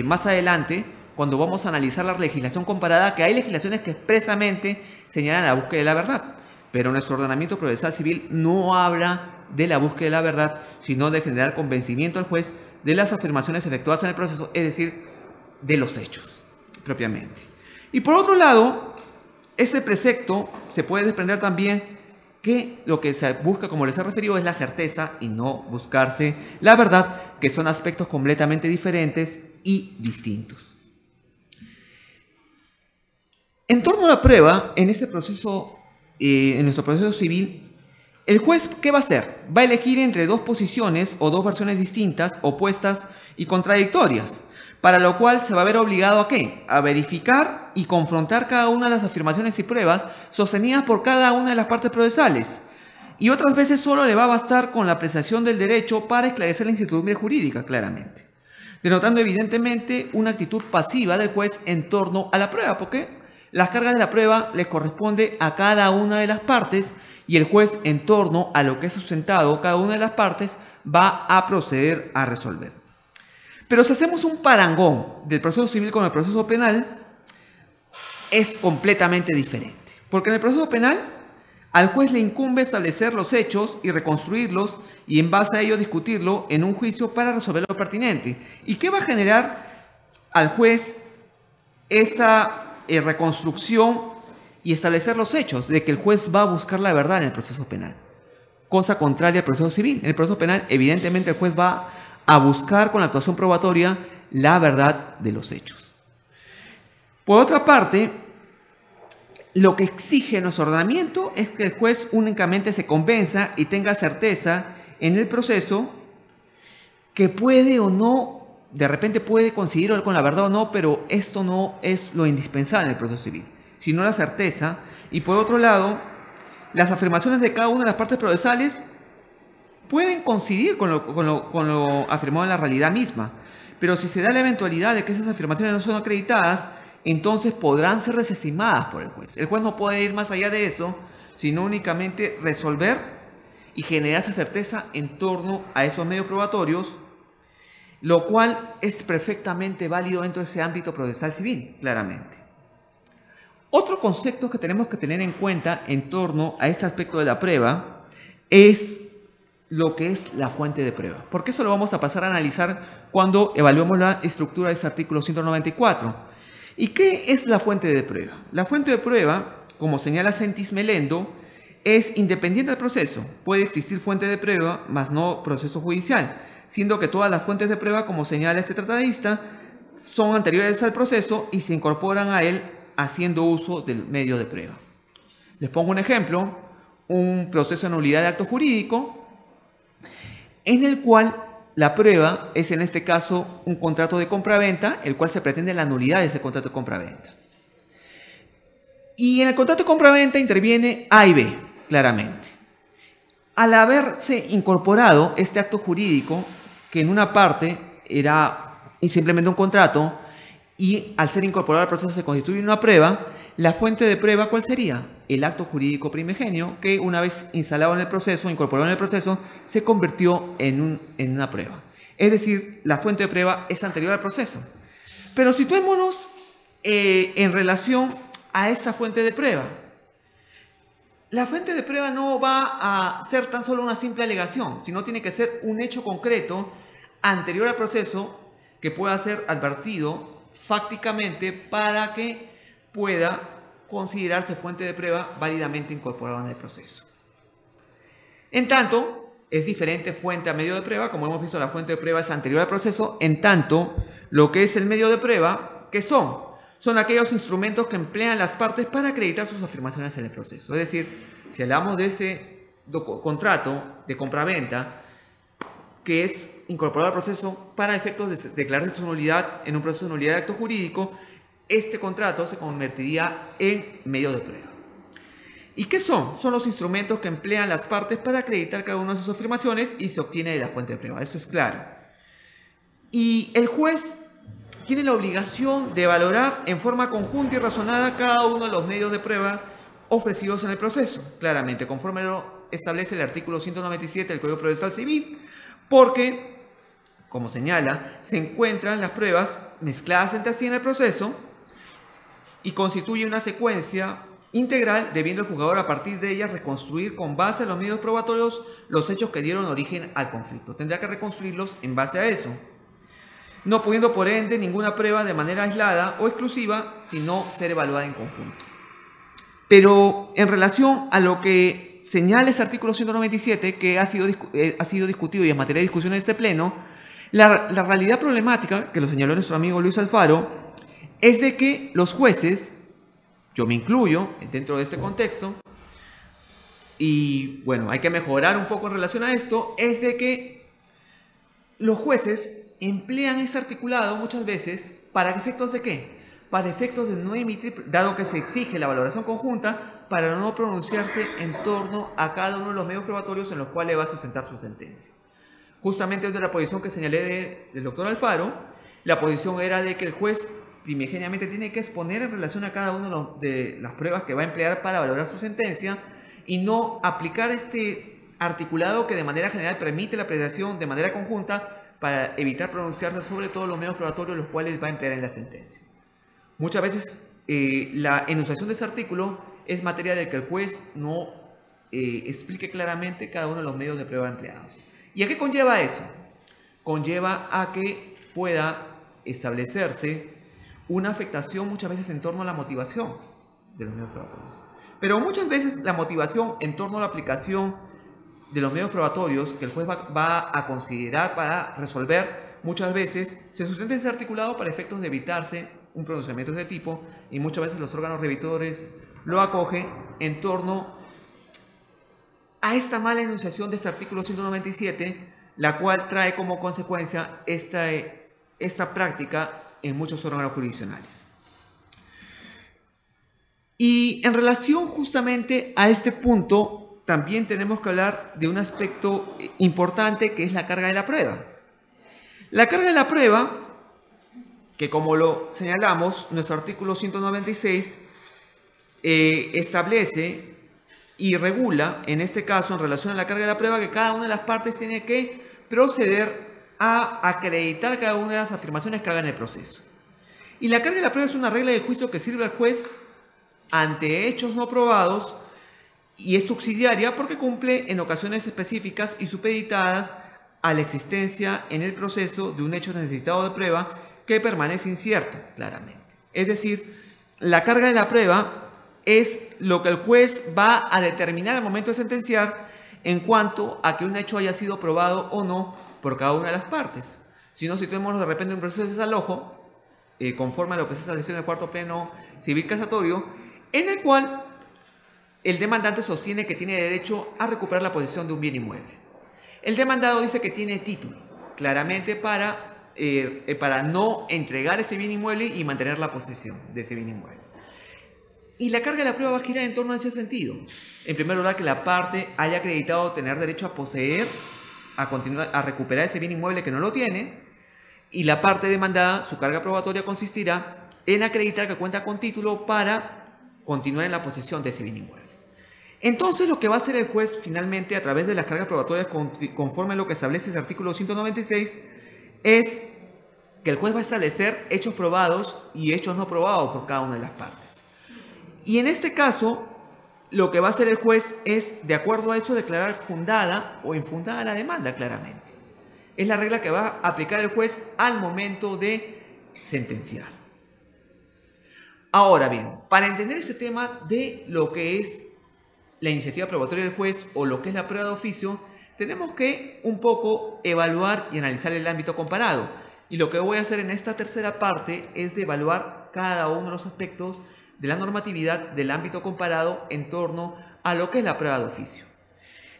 más adelante, cuando vamos a analizar la legislación comparada, que hay legislaciones que expresamente señalan la búsqueda de la verdad. pero nuestro ordenamiento procesal civil no habla de la búsqueda de la verdad, sino de generar convencimiento al juez de las afirmaciones efectuadas en el proceso, es decir, de los hechos propiamente. Y por otro lado, este precepto se puede desprender también que lo que se busca, como les he referido, es la certeza y no buscarse la verdad, que son aspectos completamente diferentes y distintos. En torno a la prueba, en este proceso, en nuestro proceso civil, el juez, ¿qué va a hacer? Va a elegir entre dos posiciones o dos versiones distintas, opuestas y contradictorias, para lo cual se va a ver obligado ¿a qué? A verificar y confrontar cada una de las afirmaciones y pruebas sostenidas por cada una de las partes procesales. Y otras veces solo le va a bastar con la apreciación del derecho para esclarecer la incertidumbre jurídica, claramente, denotando evidentemente una actitud pasiva del juez en torno a la prueba, porque las cargas de la prueba les corresponde a cada una de las partes y el juez, en torno a lo que es sustentado cada una de las partes, va a proceder a resolver. Pero si hacemos un parangón del proceso civil con el proceso penal, es completamente diferente. Porque en el proceso penal, al juez le incumbe establecer los hechos y reconstruirlos y en base a ello discutirlo en un juicio para resolver lo pertinente. ¿Y qué va a generar al juez esa reconstrucción y establecer los hechos? De que el juez va a buscar la verdad en el proceso penal. Cosa contraria al proceso civil. En el proceso penal, evidentemente, el juez va a buscar con la actuación probatoria la verdad de los hechos. Por otra parte, lo que exige nuestro ordenamiento es que el juez únicamente se convenza y tenga certeza en el proceso que puede o no, de repente puede coincidir con la verdad o no, pero esto no es lo indispensable en el proceso civil, sino la certeza. Y por otro lado, las afirmaciones de cada una de las partes procesales pueden coincidir con lo afirmado en la realidad misma, pero si se da la eventualidad de que esas afirmaciones no son acreditadas, entonces podrán ser desestimadas por el juez. El juez no puede ir más allá de eso, sino únicamente resolver y generar esa certeza en torno a esos medios probatorios, lo cual es perfectamente válido dentro de ese ámbito procesal civil, claramente. Otro concepto que tenemos que tener en cuenta en torno a este aspecto de la prueba es lo que es la fuente de prueba, porque eso lo vamos a pasar a analizar cuando evaluemos la estructura de este artículo 194. ¿Y qué es la fuente de prueba? La fuente de prueba, como señala Sentis Melendo, es independiente del proceso. Puede existir fuente de prueba, mas no proceso judicial, siendo que todas las fuentes de prueba, como señala este tratadista, son anteriores al proceso y se incorporan a él haciendo uso del medio de prueba. Les pongo un ejemplo: un proceso de nulidad de acto jurídico, en el cual la prueba es, en este caso, un contrato de compraventa, el cual se pretende la nulidad de ese contrato de compraventa. Y en el contrato de compraventa interviene A y B, claramente. Al haberse incorporado este acto jurídico, que en una parte era simplemente un contrato, y al ser incorporado al proceso se constituye una prueba, la fuente de prueba, ¿cuál sería? El acto jurídico primigenio, que una vez instalado en el proceso, incorporado en el proceso, se convirtió en una prueba. Es decir, la fuente de prueba es anterior al proceso. Pero situémonos en relación a esta fuente de prueba. La fuente de prueba no va a ser tan solo una simple alegación, sino tiene que ser un hecho concreto anterior al proceso que pueda ser advertido fácticamente para que pueda considerarse fuente de prueba válidamente incorporada en el proceso. En tanto, es diferente fuente a medio de prueba. Como hemos visto, la fuente de prueba es anterior al proceso. En tanto, lo que es el medio de prueba, ¿qué son? Son aquellos instrumentos que emplean las partes para acreditar sus afirmaciones en el proceso. Es decir, si hablamos de ese contrato de compraventa que es incorporado al proceso para efectos de declarar su nulidad en un proceso de nulidad de acto jurídico, este contrato se convertiría en medio de prueba. ¿Y qué son? Son los instrumentos que emplean las partes para acreditar cada una de sus afirmaciones y se obtiene de la fuente de prueba. Eso es claro. Y el juez tiene la obligación de valorar en forma conjunta y razonada cada uno de los medios de prueba ofrecidos en el proceso, claramente, conforme lo establece el artículo 197 del Código Procesal Civil, porque, como señala, se encuentran las pruebas mezcladas entre sí en el proceso y constituye una secuencia integral, debiendo el jugador a partir de ella reconstruir con base a los medios probatorios los hechos que dieron origen al conflicto. Tendrá que reconstruirlos en base a eso, no pudiendo por ende ninguna prueba de manera aislada o exclusiva, sino ser evaluada en conjunto. Pero en relación a lo que señala ese artículo 197, que ha sido discutido y es materia de discusión en este pleno, la realidad problemática, que lo señaló nuestro amigo Luis Alfaro, es de que los jueces, yo me incluyo dentro de este contexto, y bueno, hay que mejorar un poco en relación a esto, es de que los jueces emplean este articulado muchas veces para efectos de ¿qué? Para efectos de no emitir, dado que se exige la valoración conjunta, para no pronunciarse en torno a cada uno de los medios probatorios en los cuales va a sustentar su sentencia. Justamente desde la posición que señalé del doctor Alfaro, la posición era de que el juez primigeniamente tiene que exponer en relación a cada una de las pruebas que va a emplear para valorar su sentencia y no aplicar este articulado que de manera general permite la apreciación de manera conjunta para evitar pronunciarse sobre todos los medios probatorios los cuales va a emplear en la sentencia. Muchas veces la enunciación de ese artículo es materia de que el juez no explique claramente cada uno de los medios de prueba empleados. ¿Y a qué conlleva eso? Conlleva a que pueda establecerse una afectación muchas veces en torno a la motivación de los medios probatorios. Pero muchas veces la motivación en torno a la aplicación de los medios probatorios que el juez va a considerar para resolver, muchas veces se sustenta en ese articulado para efectos de evitarse un pronunciamiento de este tipo, y muchas veces los órganos revitores lo acogen en torno a esta mala enunciación de este artículo 197, la cual trae como consecuencia esta práctica en muchos órganos jurisdiccionales. Y en relación justamente a este punto, también tenemos que hablar de un aspecto importante que es la carga de la prueba. La carga de la prueba, que como lo señalamos, nuestro artículo 196 establece y regula, en este caso en relación a la carga de la prueba, que cada una de las partes tiene que proceder a acreditar cada una de las afirmaciones que haga en el proceso. Y la carga de la prueba es una regla de juicio que sirve al juez ante hechos no probados y es subsidiaria porque cumple en ocasiones específicas y supeditadas a la existencia en el proceso de un hecho necesitado de prueba que permanece incierto, claramente. Es decir, la carga de la prueba es lo que el juez va a determinar al momento de sentenciar en cuanto a que un hecho haya sido probado o no por cada una de las partes. Si no, situémonos de repente en un proceso de desalojo, conforme a lo que se estableció en el cuarto pleno civil casatorio, en el cual el demandante sostiene que tiene derecho a recuperar la posesión de un bien inmueble. El demandado dice que tiene título, claramente para no entregar ese bien inmueble y mantener la posesión de ese bien inmueble. Y la carga de la prueba va a girar en torno a ese sentido. En primer lugar, que la parte haya acreditado tener derecho a poseer, a recuperar ese bien inmueble que no lo tiene, y la parte demandada, su carga probatoria consistirá en acreditar que cuenta con título para continuar en la posesión de ese bien inmueble. Entonces, lo que va a hacer el juez finalmente a través de las cargas probatorias conforme a lo que establece ese artículo 196 es que el juez va a establecer hechos probados y hechos no probados por cada una de las partes. Y en este caso, lo que va a hacer el juez es, de acuerdo a eso, declarar fundada o infundada la demanda, claramente. Es la regla que va a aplicar el juez al momento de sentenciar. Ahora bien, para entender este tema de lo que es la iniciativa probatoria del juez o lo que es la prueba de oficio, tenemos que un poco evaluar y analizar el ámbito comparado. Y lo que voy a hacer en esta tercera parte es de evaluar cada uno de los aspectos de la normatividad del ámbito comparado en torno a lo que es la prueba de oficio.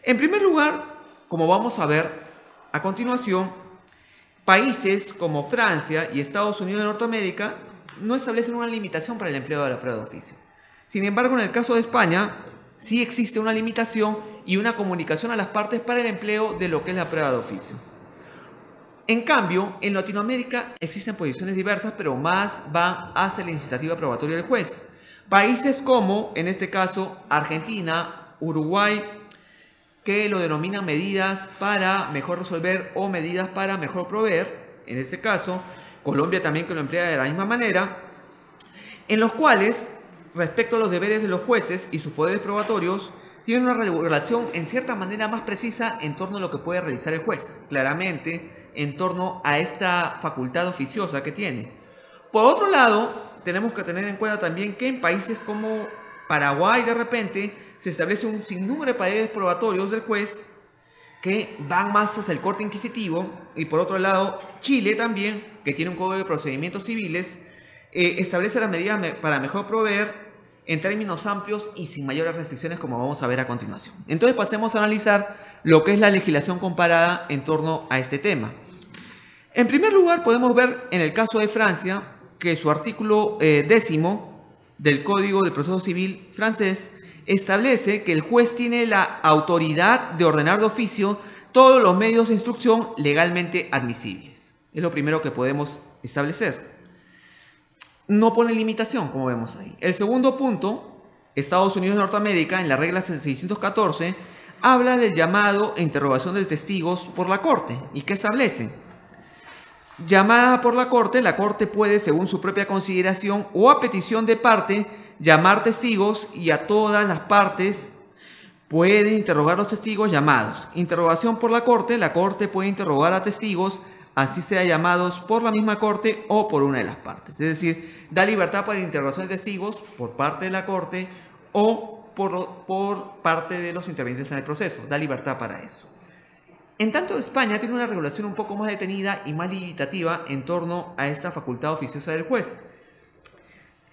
En primer lugar, como vamos a ver a continuación, países como Francia y Estados Unidos de Norteamérica no establecen una limitación para el empleo de la prueba de oficio. Sin embargo, en el caso de España, sí existe una limitación y una comunicación a las partes para el empleo de lo que es la prueba de oficio. En cambio, en Latinoamérica existen posiciones diversas, pero más van hacia la iniciativa probatoria del juez. Países como, en este caso, Argentina, Uruguay, que lo denominan medidas para mejor resolver o medidas para mejor proveer, en este caso, Colombia también que lo emplea de la misma manera, en los cuales respecto a los deberes de los jueces y sus poderes probatorios, tiene una regulación en cierta manera más precisa en torno a lo que puede realizar el juez, claramente en torno a esta facultad oficiosa que tiene. Por otro lado, tenemos que tener en cuenta también que en países como Paraguay, de repente, se establece un sinnúmero de poderes probatorios del juez que van más hacia el corte inquisitivo, y por otro lado, Chile también, que tiene un código de procedimientos civiles, establece las medidas para mejor proveer en términos amplios y sin mayores restricciones, como vamos a ver a continuación. Entonces pasemos a analizar lo que es la legislación comparada en torno a este tema. En primer lugar, podemos ver en el caso de Francia que su artículo 10 del Código de Proceso Civil francés establece que el juez tiene la autoridad de ordenar de oficio todos los medios de instrucción legalmente admisibles. Es lo primero que podemos establecer. No pone limitación, como vemos ahí. El segundo punto, Estados Unidos de Norteamérica, en la regla 614, habla del llamado e interrogación de testigos por la Corte. ¿Y qué establece? Llamada por la Corte puede, según su propia consideración o a petición de parte, llamar testigos, y a todas las partes puede interrogar los testigos llamados. Interrogación por la Corte puede interrogar a testigos, así sea llamados por la misma Corte o por una de las partes. Es decir, da libertad para la interrogación de testigos por parte de la Corte o por parte de los intervinientes en el proceso. Da libertad para eso. En tanto, España tiene una regulación un poco más detenida y más limitativa en torno a esta facultad oficiosa del juez.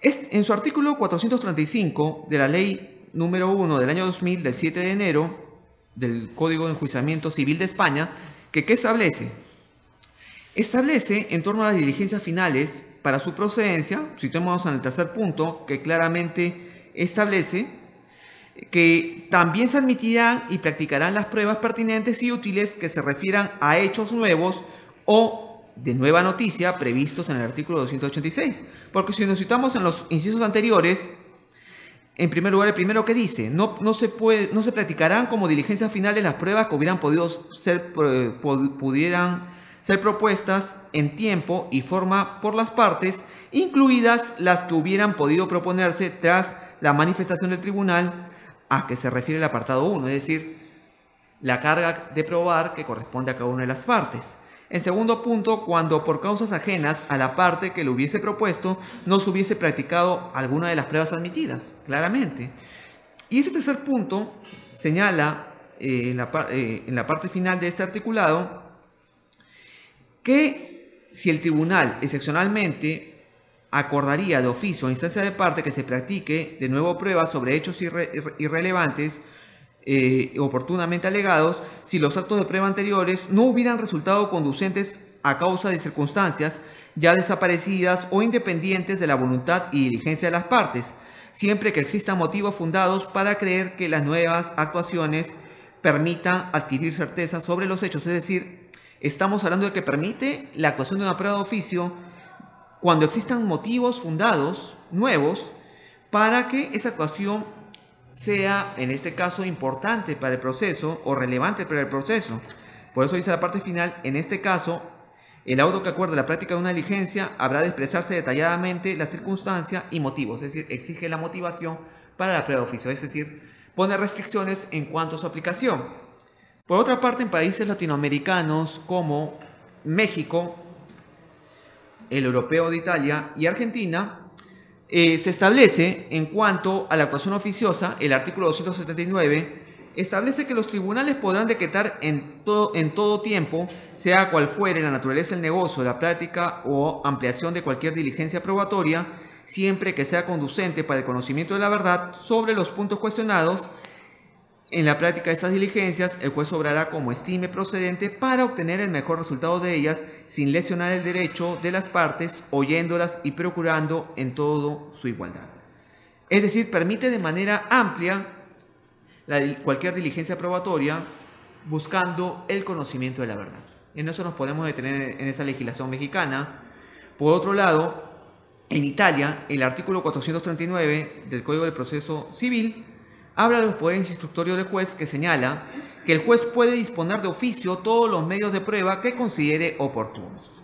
En su artículo 435 de la Ley número 1 del año 2000, del 7 de enero, del Código de Enjuiciamiento Civil de España, ¿qué establece? Establece en torno a las diligencias finales para su procedencia, situémonos en el tercer punto, que claramente establece que también se admitirán y practicarán las pruebas pertinentes y útiles que se refieran a hechos nuevos o de nueva noticia previstos en el artículo 286. Porque si nos citamos en los incisos anteriores, en primer lugar, el primero que dice, no se practicarán como diligencias finales las pruebas que pudieran ser propuestas en tiempo y forma por las partes, incluidas las que hubieran podido proponerse tras la manifestación del tribunal a que se refiere el apartado 1, es decir, la carga de probar que corresponde a cada una de las partes. En segundo punto, cuando por causas ajenas a la parte que lo hubiese propuesto no se hubiese practicado alguna de las pruebas admitidas, claramente. Y este tercer punto señala en la parte final de este articulado que si el tribunal excepcionalmente acordaría de oficio a instancia de parte que se practique de nuevo pruebas sobre hechos irrelevantes oportunamente alegados, si los actos de prueba anteriores no hubieran resultado conducentes a causa de circunstancias ya desaparecidas o independientes de la voluntad y diligencia de las partes, siempre que existan motivos fundados para creer que las nuevas actuaciones permitan adquirir certeza sobre los hechos. Es decir, estamos hablando de que permite la actuación de una prueba de oficio cuando existan motivos fundados nuevos para que esa actuación sea, en este caso, importante para el proceso o relevante para el proceso. Por eso dice la parte final, en este caso, el auto que acuerde la práctica de una diligencia habrá de expresarse detalladamente la circunstancia y motivos, es decir, exige la motivación para la prueba de oficio, es decir, pone restricciones en cuanto a su aplicación. Por otra parte, en países latinoamericanos como México, el europeo de Italia y Argentina, se establece en cuanto a la actuación oficiosa, el artículo 279, establece que los tribunales podrán decretar en todo tiempo, sea cual fuere la naturaleza del negocio, la práctica o ampliación de cualquier diligencia probatoria, siempre que sea conducente para el conocimiento de la verdad sobre los puntos cuestionados. En la práctica de estas diligencias, el juez obrará como estime procedente para obtener el mejor resultado de ellas, sin lesionar el derecho de las partes, oyéndolas y procurando en todo su igualdad. Es decir, permite de manera amplia cualquier diligencia probatoria buscando el conocimiento de la verdad. En eso nos podemos detener en esa legislación mexicana. Por otro lado, en Italia, el artículo 439 del Código del Proceso Civil habla de los poderes instructorios del juez, que señala que el juez puede disponer de oficio todos los medios de prueba que considere oportunos.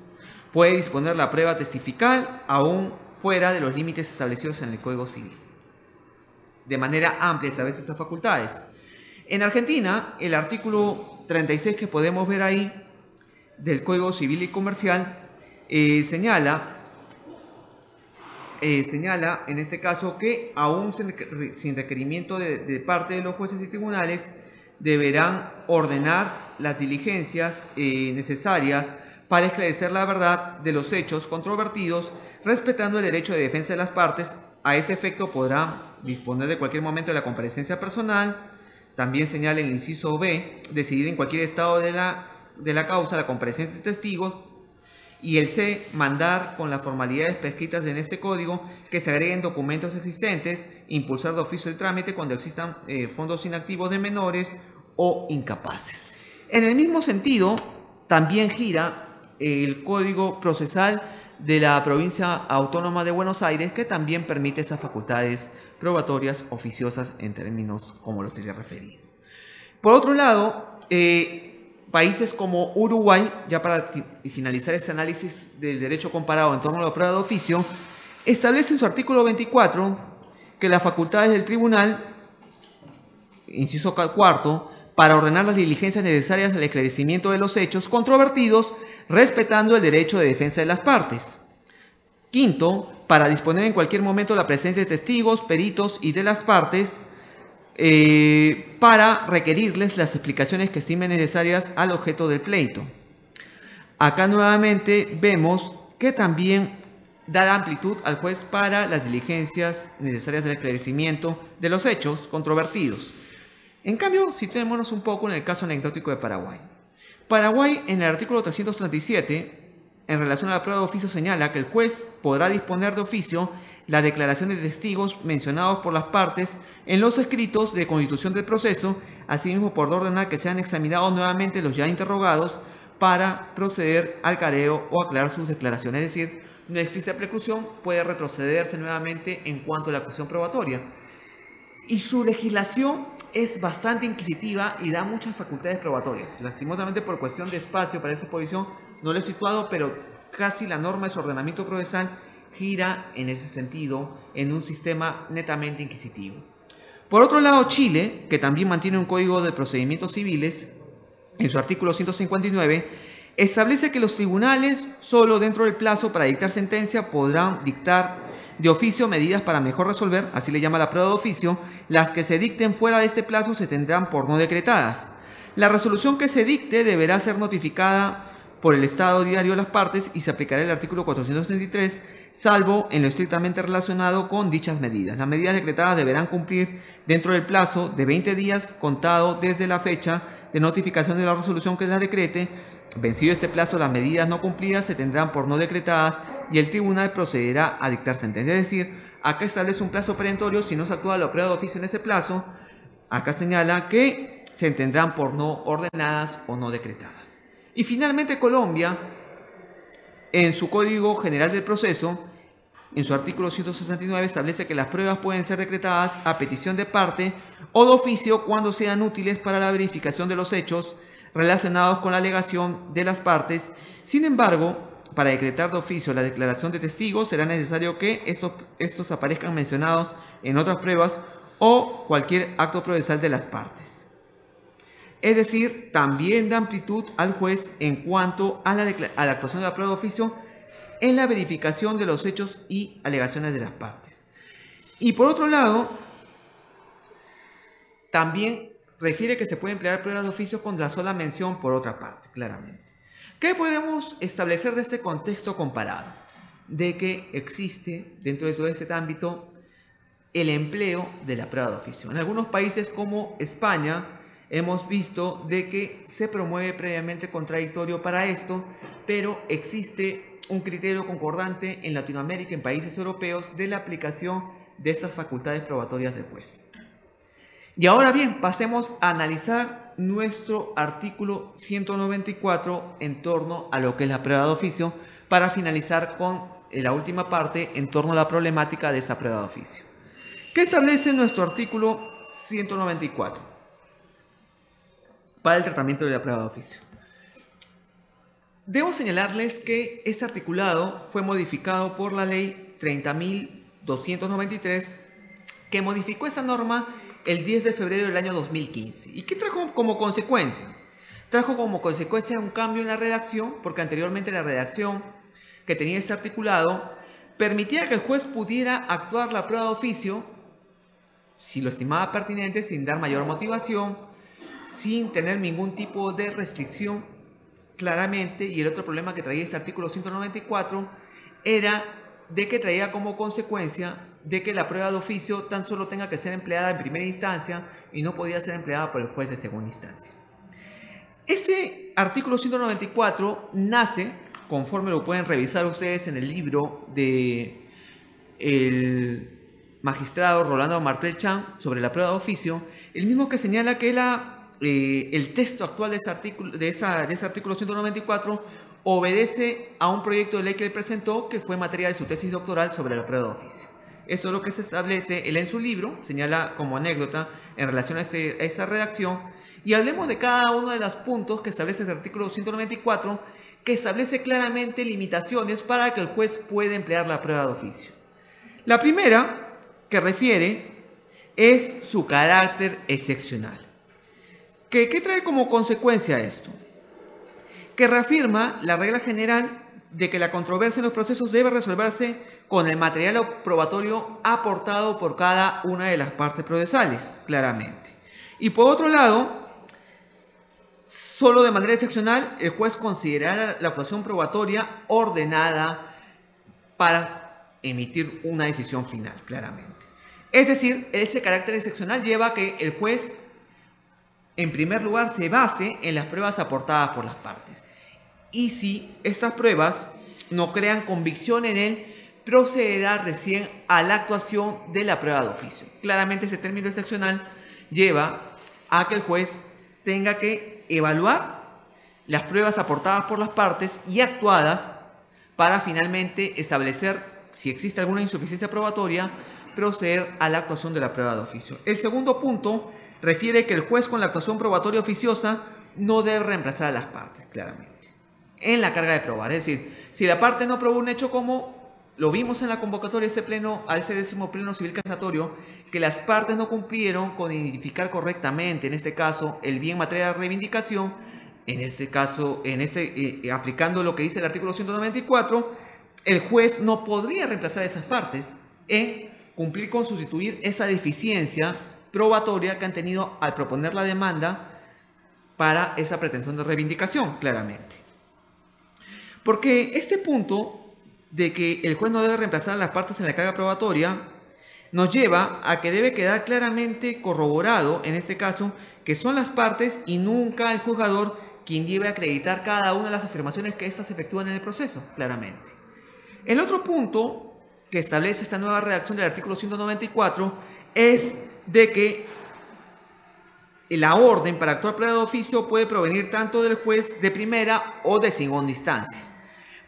Puede disponer la prueba testifical aún fuera de los límites establecidos en el Código Civil. de manera amplia a veces estas facultades. En Argentina, el artículo 36 que podemos ver ahí del Código Civil y Comercial señala en este caso que aún sin requerimiento de parte de los jueces y tribunales deberán ordenar las diligencias necesarias para esclarecer la verdad de los hechos controvertidos, respetando el derecho de defensa de las partes. A ese efecto podrán disponer de cualquier momento de la comparecencia personal. También señala el inciso B, decidir en cualquier estado de la causa la comparecencia de testigos. Y el C, mandar con las formalidades prescritas en este código que se agreguen documentos existentes, impulsar de oficio el trámite cuando existan fondos inactivos de menores o incapaces. En el mismo sentido, también gira el Código Procesal de la Provincia Autónoma de Buenos Aires, que también permite esas facultades probatorias oficiosas en términos como los que ya referido. Por otro lado, países como Uruguay, ya para finalizar este análisis del derecho comparado en torno a la prueba de oficio, establece en su artículo 24 que las facultades del tribunal, inciso cuarto, para ordenar las diligencias necesarias al esclarecimiento de los hechos controvertidos, respetando el derecho de defensa de las partes. Quinto, para disponer en cualquier momento la presencia de testigos, peritos y de las partes, para requerirles las explicaciones que estimen necesarias al objeto del pleito. Acá nuevamente vemos que también da amplitud al juez para las diligencias necesarias al esclarecimiento de los hechos controvertidos. En cambio, situémonos un poco en el caso anecdótico de Paraguay. Paraguay, en el artículo 337, en relación a la prueba de oficio, señala que el juez podrá disponer de oficio la declaración de testigos mencionados por las partes en los escritos de constitución del proceso, asimismo por ordenar que sean examinados nuevamente los ya interrogados para proceder al careo o aclarar sus declaraciones. Es decir, no existe preclusión, puede retrocederse nuevamente en cuanto a la actuación probatoria. Y su legislación es bastante inquisitiva y da muchas facultades probatorias. Lastimosamente, por cuestión de espacio para esta exposición, no lo he situado, pero casi la norma de su ordenamiento procesal gira en ese sentido, en un sistema netamente inquisitivo. Por otro lado, Chile, que también mantiene un código de procedimientos civiles, en su artículo 159, establece que los tribunales, solo dentro del plazo para dictar sentencia, podrán dictar de oficio medidas para mejor resolver, así le llama la prueba de oficio. Las que se dicten fuera de este plazo se tendrán por no decretadas. La resolución que se dicte deberá ser notificada por el Estado diario de las partes y se aplicará el artículo 433, salvo en lo estrictamente relacionado con dichas medidas. Las medidas decretadas deberán cumplir dentro del plazo de 20 días contado desde la fecha de notificación de la resolución que las decrete. Vencido este plazo, las medidas no cumplidas se tendrán por no decretadas y el tribunal procederá a dictar sentencia. Es decir, acá establece un plazo perentorio. Si no se actúa la prueba de oficio en ese plazo, acá señala que se entenderán por no ordenadas o no decretadas. Y finalmente Colombia, en su Código General del Proceso, en su artículo 169, establece que las pruebas pueden ser decretadas a petición de parte o de oficio cuando sean útiles para la verificación de los hechos relacionados con la alegación de las partes. Sin embargo, para decretar de oficio la declaración de testigos será necesario que estos aparezcan mencionados en otras pruebas o cualquier acto procesal de las partes. Es decir, también da amplitud al juez en cuanto a la actuación de la prueba de oficio en la verificación de los hechos y alegaciones de las partes. Y por otro lado, también refiere que se puede emplear pruebas de oficio con la sola mención por otra parte, claramente. ¿Qué podemos establecer de este contexto comparado? De que existe dentro de todo este ámbito el empleo de la prueba de oficio. En algunos países como España hemos visto de que se promueve previamente contradictorio para esto, pero existe un criterio concordante en Latinoamérica, en países europeos, de la aplicación de estas facultades probatorias del juez. Y ahora bien, pasemos a analizar nuestro artículo 194 en torno a lo que es la prueba de oficio, para finalizar con la última parte en torno a la problemática de esa prueba de oficio. ¿Qué establece nuestro artículo 194 para el tratamiento de la prueba de oficio? Debo señalarles que este articulado fue modificado por la ley 30.293 que modificó esa norma el 10 de febrero del año 2015. ¿Y qué trajo como consecuencia? Trajo como consecuencia un cambio en la redacción, porque anteriormente la redacción que tenía este articulado permitía que el juez pudiera actuar la prueba de oficio si lo estimaba pertinente, sin dar mayor motivación, sin tener ningún tipo de restricción, claramente. Y el otro problema que traía este artículo 194 era de que traía como consecuencia de que la prueba de oficio tan solo tenga que ser empleada en primera instancia y no podía ser empleada por el juez de segunda instancia. Este artículo 194 nace, conforme lo pueden revisar ustedes en el libro de el magistrado Rolando Martel Chan sobre la prueba de oficio, el mismo que señala que el texto actual de ese artículo 194 obedece a un proyecto de ley que él presentó, que fue materia de su tesis doctoral sobre la prueba de oficio. Eso es lo que se establece él en su libro, señala como anécdota en relación a esa redacción. Y hablemos de cada uno de los puntos que establece el artículo 194, que establece claramente limitaciones para que el juez pueda emplear la prueba de oficio. La primera que refiere es su carácter excepcional. ¿Qué trae como consecuencia esto? Que reafirma la regla general de que la controversia en los procesos debe resolverse con el material probatorio aportado por cada una de las partes procesales, claramente. Y por otro lado, solo de manera excepcional, el juez considerará la actuación probatoria ordenada para emitir una decisión final, claramente. Es decir, ese carácter excepcional lleva a que el juez, en primer lugar, se base en las pruebas aportadas por las partes. Y si estas pruebas no crean convicción en él, procederá recién a la actuación de la prueba de oficio. Claramente, ese término excepcional lleva a que el juez tenga que evaluar las pruebas aportadas por las partes y actuadas para finalmente establecer si existe alguna insuficiencia probatoria, proceder a la actuación de la prueba de oficio. El segundo punto refiere que el juez con la actuación probatoria oficiosa no debe reemplazar a las partes, claramente, en la carga de probar. Es decir, si la parte no probó un hecho, como lo vimos en la convocatoria a ese décimo pleno civil casatorio, que las partes no cumplieron con identificar correctamente, en este caso, el bien materia de reivindicación, en este caso, aplicando lo que dice el artículo 194, el juez no podría reemplazar a esas partes en cumplir con sustituir esa deficiencia probatoria que han tenido al proponer la demanda para esa pretensión de reivindicación, claramente. Porque este punto de que el juez no debe reemplazar a las partes en la carga probatoria nos lleva a que debe quedar claramente corroborado, en este caso, que son las partes y nunca el juzgador quien debe acreditar cada una de las afirmaciones que éstas efectúan en el proceso, claramente. El otro punto que establece esta nueva redacción del artículo 194 es de que la orden para actuar prueba de oficio puede provenir tanto del juez de primera o de segunda instancia.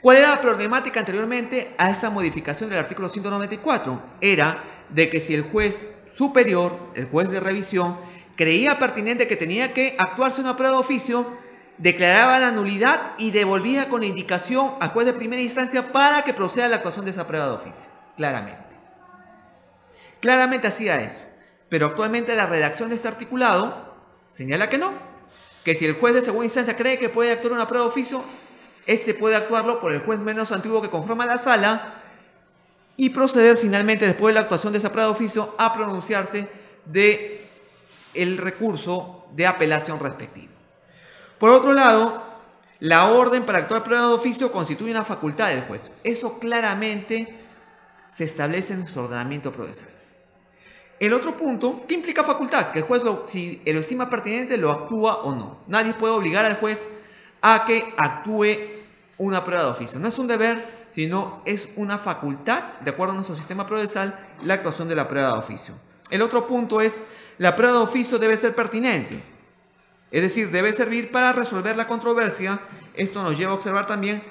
¿Cuál era la problemática anteriormente a esta modificación del artículo 194? Era de que si el juez superior, el juez de revisión, creía pertinente que tenía que actuarse una prueba de oficio, declaraba la nulidad y devolvía con indicación al juez de primera instancia para que proceda a la actuación de esa prueba de oficio. Claramente. Claramente hacía eso. Pero actualmente la redacción de este articulado señala que no. Que si el juez de segunda instancia cree que puede actuar una prueba de oficio, este puede actuarlo por el juez menos antiguo que conforma la sala y proceder finalmente, después de la actuación de esa prueba de oficio, a pronunciarse del recurso de apelación respectivo. Por otro lado, la orden para actuar prueba de oficio constituye una facultad del juez. Eso claramente se establece en su ordenamiento procesal. El otro punto, ¿qué implica facultad? Que el juez, si lo estima pertinente, lo actúa o no. Nadie puede obligar al juez a que actúe una prueba de oficio. No es un deber, sino es una facultad, de acuerdo a nuestro sistema procesal, la actuación de la prueba de oficio. El otro punto es, la prueba de oficio debe ser pertinente. Es decir, debe servir para resolver la controversia. Esto nos lleva a observar también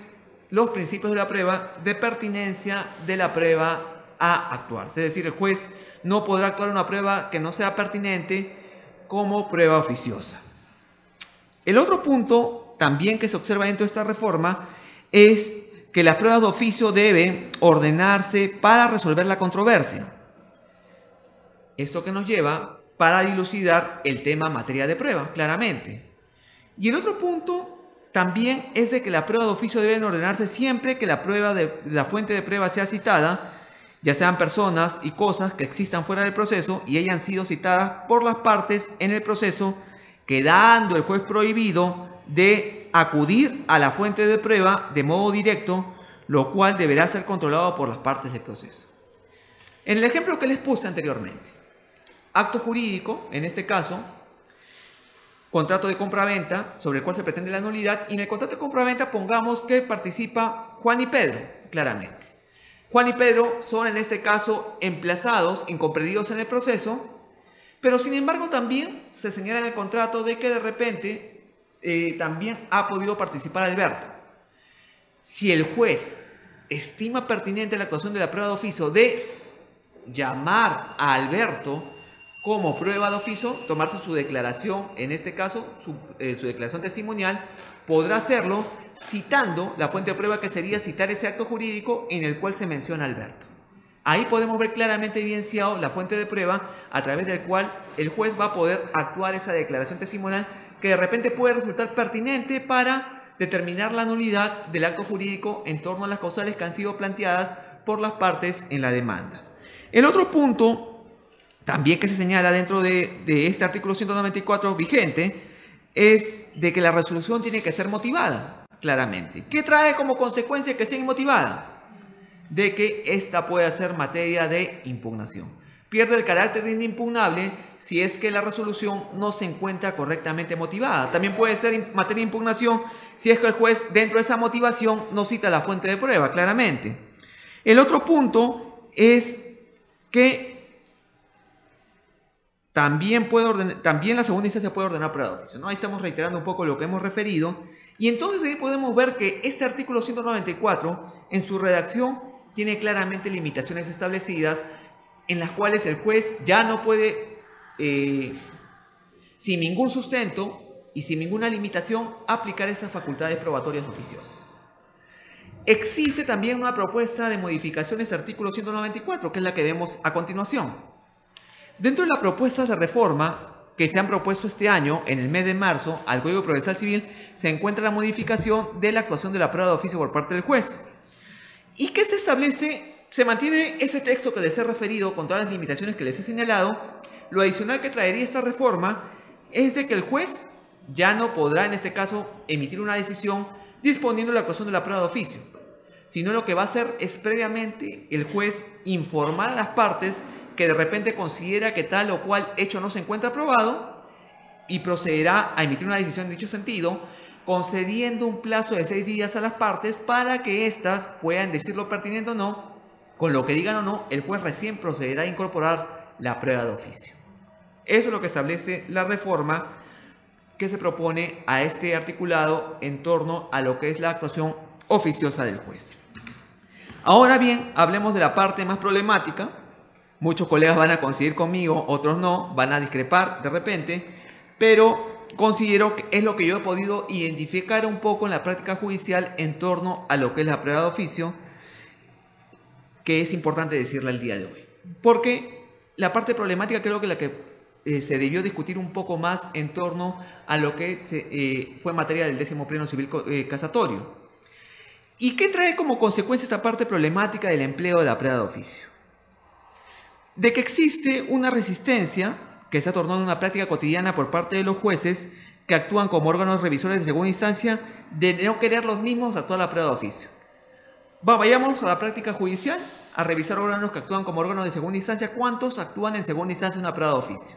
los principios de la prueba, de pertinencia de la prueba a actuarse. Es decir, el juez no podrá actuar una prueba que no sea pertinente como prueba oficiosa. El otro punto también que se observa dentro de esta reforma es que las pruebas de oficio deben ordenarse para resolver la controversia. Esto que nos lleva para dilucidar el tema materia de prueba, claramente. Y el otro punto también es de que la prueba de oficio debe ordenarse siempre que la fuente de prueba sea citada, ya sean personas y cosas que existan fuera del proceso y hayan sido citadas por las partes en el proceso, quedando el juez prohibido de acudir a la fuente de prueba de modo directo, lo cual deberá ser controlado por las partes del proceso. En el ejemplo que les puse anteriormente, acto jurídico, en este caso, contrato de compraventa sobre el cual se pretende la nulidad, y en el contrato de compraventa pongamos que participa Juan y Pedro, claramente. Juan y Pedro son en este caso emplazados, incomprendidos en el proceso, pero sin embargo también se señala en el contrato de que de repente también ha podido participar Alberto. Si el juez estima pertinente la actuación de la prueba de oficio de llamar a Alberto como prueba de oficio, tomarse su declaración, en este caso su declaración testimonial, podrá hacerlo citando la fuente de prueba, que sería citar ese acto jurídico en el cual se menciona a Alberto. Ahí podemos ver claramente evidenciado la fuente de prueba a través del cual el juez va a poder actuar esa declaración testimonial, que de repente puede resultar pertinente para determinar la nulidad del acto jurídico en torno a las causales que han sido planteadas por las partes en la demanda. El otro punto también que se señala dentro de este artículo 194 vigente es de que la resolución tiene que ser motivada, claramente. ¿Qué trae como consecuencia que sea inmotivada? De que esta pueda ser materia de impugnación. Pierde el carácter de inimpugnable si es que la resolución no se encuentra correctamente motivada. También puede ser materia de impugnación si es que el juez dentro de esa motivación no cita la fuente de prueba, claramente. El otro punto es que también la segunda instancia puede ordenar prueba de oficio, ¿no? Ahí estamos reiterando un poco lo que hemos referido. Y entonces ahí podemos ver que este artículo 194, en su redacción, tiene claramente limitaciones establecidas en las cuales el juez ya no puede, sin ningún sustento y sin ninguna limitación, aplicar esas facultades probatorias oficiosas. Existe también una propuesta de modificaciones de artículo 194, que es la que vemos a continuación. Dentro de las propuestas de reforma que se han propuesto este año, en el mes de marzo, al Código Procesal Civil, se encuentra la modificación de la actuación de la prueba de oficio por parte del juez. ¿Y qué se establece? Se mantiene ese texto que les he referido con todas las limitaciones que les he señalado. Lo adicional que traería esta reforma es de que el juez ya no podrá, en este caso, emitir una decisión disponiendo la actuación de la prueba de oficio, sino lo que va a hacer es previamente el juez informar a las partes que de repente considera que tal o cual hecho no se encuentra probado y procederá a emitir una decisión en dicho sentido, concediendo un plazo de 6 días a las partes para que éstas puedan decir lo pertinente o no. Con lo que digan o no, el juez recién procederá a incorporar la prueba de oficio. Eso es lo que establece la reforma que se propone a este articulado en torno a lo que es la actuación oficiosa del juez. Ahora bien, hablemos de la parte más problemática. Muchos colegas van a coincidir conmigo, otros no, van a discrepar de repente, pero considero que es lo que yo he podido identificar un poco en la práctica judicial en torno a lo que es la prueba de oficio, que es importante decirla el día de hoy. Porque la parte problemática creo que la que se debió discutir un poco más en torno a lo que fue materia del 10º Pleno Civil Casatorio. ¿Y qué trae como consecuencia esta parte problemática del empleo de la prueba de oficio? De que existe una resistencia que se ha tornado en una práctica cotidiana por parte de los jueces que actúan como órganos revisores de segunda instancia, de no querer los mismos actuar la prueba de oficio. Vayamos a la práctica judicial a revisar órganos que actúan como órganos de segunda instancia. ¿Cuántos actúan en segunda instancia en una prueba de oficio?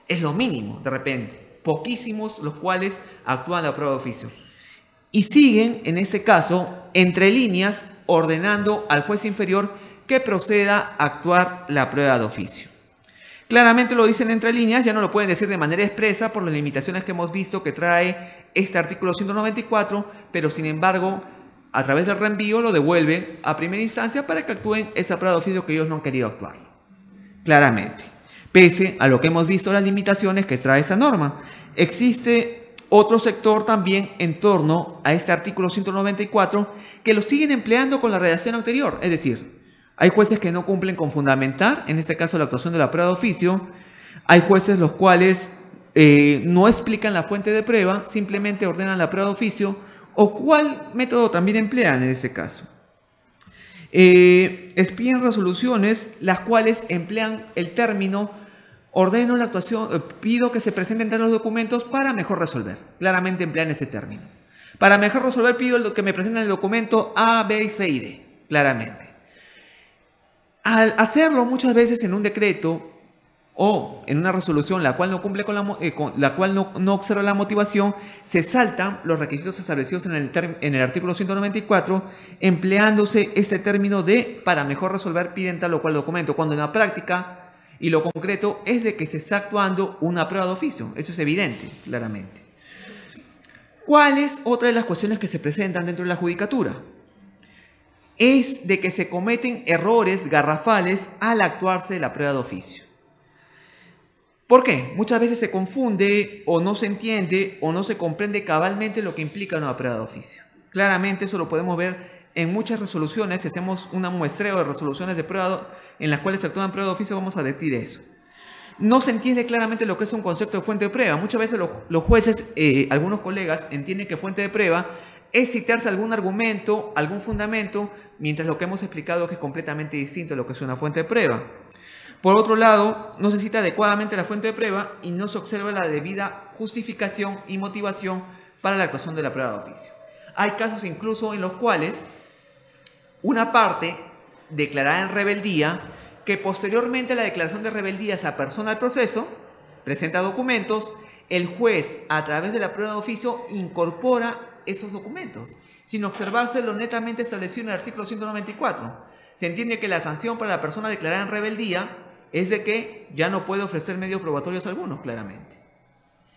Es lo mínimo, de repente. Poquísimos los cuales actúan la prueba de oficio. Y siguen, en este caso, entre líneas, ordenando al juez inferior que proceda a actuar la prueba de oficio. Claramente lo dicen entre líneas, ya no lo pueden decir de manera expresa por las limitaciones que hemos visto que trae este artículo 194, pero sin embargo, a través del reenvío lo devuelven a primera instancia para que actúen esa prueba de oficio que ellos no han querido actuar. Claramente, pese a lo que hemos visto, las limitaciones que trae esta norma. Existe otro sector también en torno a este artículo 194 que lo siguen empleando con la redacción anterior, es decir, Hay jueces que no cumplen con fundamentar, en este caso la actuación de la prueba de oficio. Hay jueces los cuales no explican la fuente de prueba, simplemente ordenan la prueba de oficio, o cuál método también emplean en este caso. Expiden resoluciones las cuales emplean el término ordeno la actuación, pido que se presenten los documentos para mejor resolver. Claramente emplean ese término. Para mejor resolver pido que me presenten el documento A, B, C y D. Claramente. Al hacerlo muchas veces en un decreto o en una resolución la cual no cumple con la cual no observa la motivación, se saltan los requisitos establecidos en el artículo 194, empleándose este término de para mejor resolver piden tal o cual documento, cuando en la práctica y lo concreto es de que se está actuando una prueba de oficio. Eso es evidente, claramente. ¿Cuál es otra de las cuestiones que se presentan dentro de la judicatura? Es de que se cometen errores garrafales al actuarse la prueba de oficio. ¿Por qué? Muchas veces se confunde o no se entiende o no se comprende cabalmente lo que implica una prueba de oficio. Claramente eso lo podemos ver en muchas resoluciones. Si hacemos un muestreo de resoluciones de prueba en las cuales se actúa en prueba de oficio, vamos a advertir eso. No se entiende claramente lo que es un concepto de fuente de prueba. Muchas veces los jueces, algunos colegas, entienden que fuente de prueba es citarse algún argumento, algún fundamento, mientras lo que hemos explicado es que es completamente distinto a lo que es una fuente de prueba. Por otro lado, no se cita adecuadamente la fuente de prueba y no se observa la debida justificación y motivación para la actuación de la prueba de oficio. Hay casos incluso en los cuales una parte declarada en rebeldía, que posteriormente a la declaración de rebeldía se apersona al proceso, presenta documentos, el juez a través de la prueba de oficio incorpora esos documentos, sin observarse lo netamente establecido en el artículo 194. Se entiende que la sanción para la persona declarada en rebeldía es de que ya no puede ofrecer medios probatorios algunos, claramente.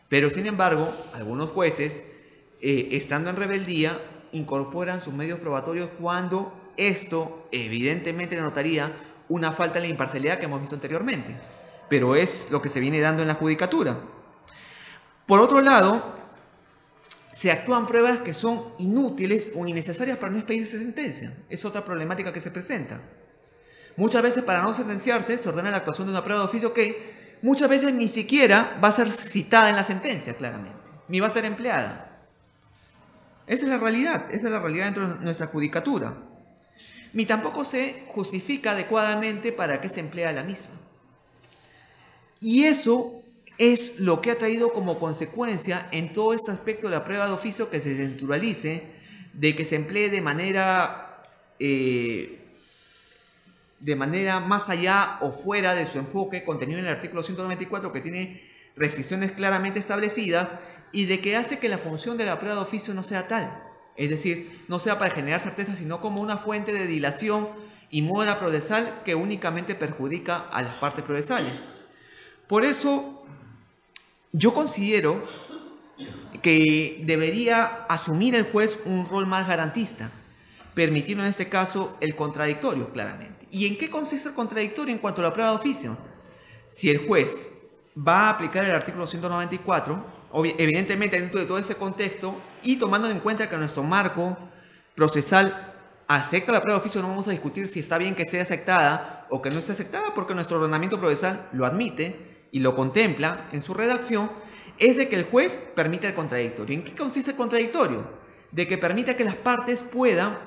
Pero sin embargo, algunos jueces, estando en rebeldía, incorporan sus medios probatorios cuando esto evidentemente denotaría una falta de la imparcialidad que hemos visto anteriormente. Pero es lo que se viene dando en la judicatura. Por otro lado, se actúan pruebas que son inútiles o innecesarias para no expedirse sentencia. Es otra problemática que se presenta. Muchas veces para no sentenciarse se ordena la actuación de una prueba de oficio que muchas veces ni siquiera va a ser citada en la sentencia, claramente, ni va a ser empleada. Esa es la realidad dentro de nuestra judicatura. Ni tampoco se justifica adecuadamente para qué se emplea la misma. Y eso es lo que ha traído como consecuencia en todo este aspecto de la prueba de oficio que se desnaturalice, de que se emplee de manera más allá o fuera de su enfoque contenido en el artículo 194, que tiene restricciones claramente establecidas, y de que hace que la función de la prueba de oficio no sea tal. Es decir, no sea para generar certeza, sino como una fuente de dilación y mora procesal que únicamente perjudica a las partes procesales. Por eso, yo considero que debería asumir el juez un rol más garantista, permitiendo en este caso el contradictorio, claramente. ¿Y en qué consiste el contradictorio en cuanto a la prueba de oficio? Si el juez va a aplicar el artículo 194, evidentemente dentro de todo ese contexto y tomando en cuenta que nuestro marco procesal acepta la prueba de oficio, no vamos a discutir si está bien que sea aceptada o que no esté aceptada, porque nuestro ordenamiento procesal lo admite y lo contempla en su redacción, es de que el juez permita el contradictorio. ¿En qué consiste el contradictorio? De que permita que las partes puedan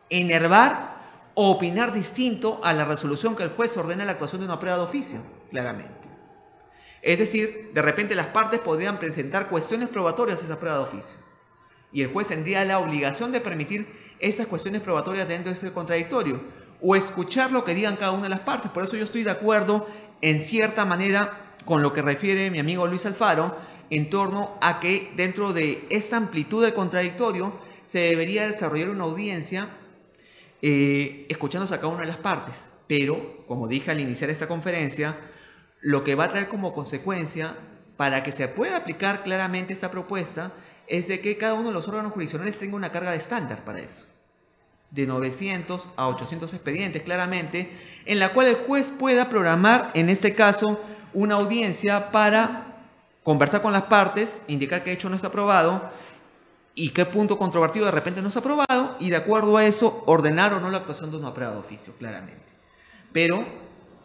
enervar o opinar distinto a la resolución que el juez ordena la actuación de una prueba de oficio, claramente. Es decir, de repente las partes podrían presentar cuestiones probatorias a esa prueba de oficio. Y el juez tendría la obligación de permitir esas cuestiones probatorias dentro de ese contradictorio, o escuchar lo que digan cada una de las partes. Por eso yo estoy de acuerdo, en cierta manera, con lo que refiere mi amigo Luis Alfaro, en torno a que dentro de esta amplitud del contradictorio se debería desarrollar una audiencia escuchándose a cada una de las partes. Pero, como dije al iniciar esta conferencia, lo que va a traer como consecuencia para que se pueda aplicar claramente esta propuesta es de que cada uno de los órganos jurisdiccionales tenga una carga de estándar para eso, de 900 a 800 expedientes claramente, en la cual el juez pueda programar, en este caso, una audiencia para conversar con las partes, indicar qué hecho no está aprobado y qué punto controvertido de repente no está aprobado, y de acuerdo a eso ordenar o no la actuación de una prueba de oficio, claramente. Pero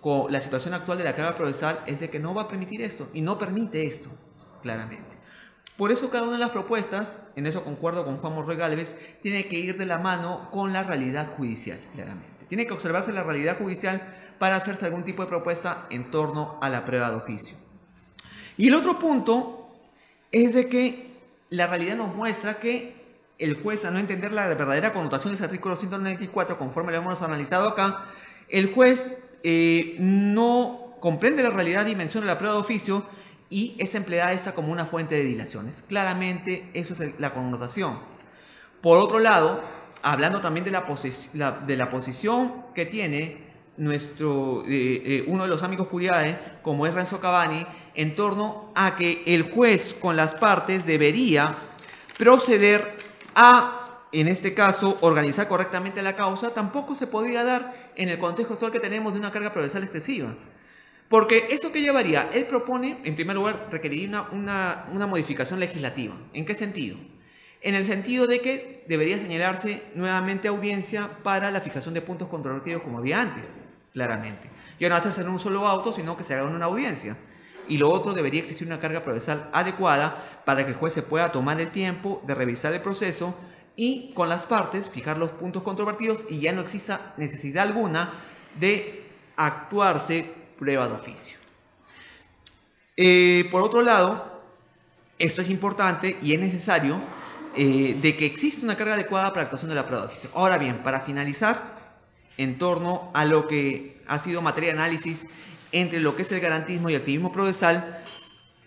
con la situación actual de la carga procesal es de que no va a permitir esto y no permite esto, claramente. Por eso cada una de las propuestas, en eso concuerdo con Juan Morroy Gálvez, tiene que ir de la mano con la realidad judicial, claramente. Tiene que observarse la realidad judicial para hacerse algún tipo de propuesta en torno a la prueba de oficio. Y el otro punto es de que la realidad nos muestra que el juez, al no entender la verdadera connotación de ese artículo 194, conforme lo hemos analizado acá, el juez no comprende la realidad y dimensión de la prueba de oficio y es empleada esta como una fuente de dilaciones. Claramente eso es la connotación. Por otro lado, hablando también de la posición que tiene uno de los amigos curiae, como es Renzo Cavani, en torno a que el juez con las partes debería proceder a, en este caso, organizar correctamente la causa, tampoco se podría dar en el contexto actual que tenemos de una carga procesal excesiva. Porque ¿eso qué llevaría? Él propone, en primer lugar, requeriría una modificación legislativa. ¿En qué sentido? En el sentido de que debería señalarse nuevamente audiencia para la fijación de puntos controvertidos como había antes, claramente. Ya no hacerse en un solo auto, sino que se haga en una audiencia. Y lo otro, debería existir una carga procesal adecuada para que el juez se pueda tomar el tiempo de revisar el proceso y con las partes fijar los puntos controvertidos y ya no exista necesidad alguna de actuarse prueba de oficio. Por otro lado, esto es importante y es necesario de que exista una carga adecuada para la actuación de la prueba de oficio. Ahora bien, para finalizar, en torno a lo que ha sido materia de análisis entre lo que es el garantismo y activismo procesal,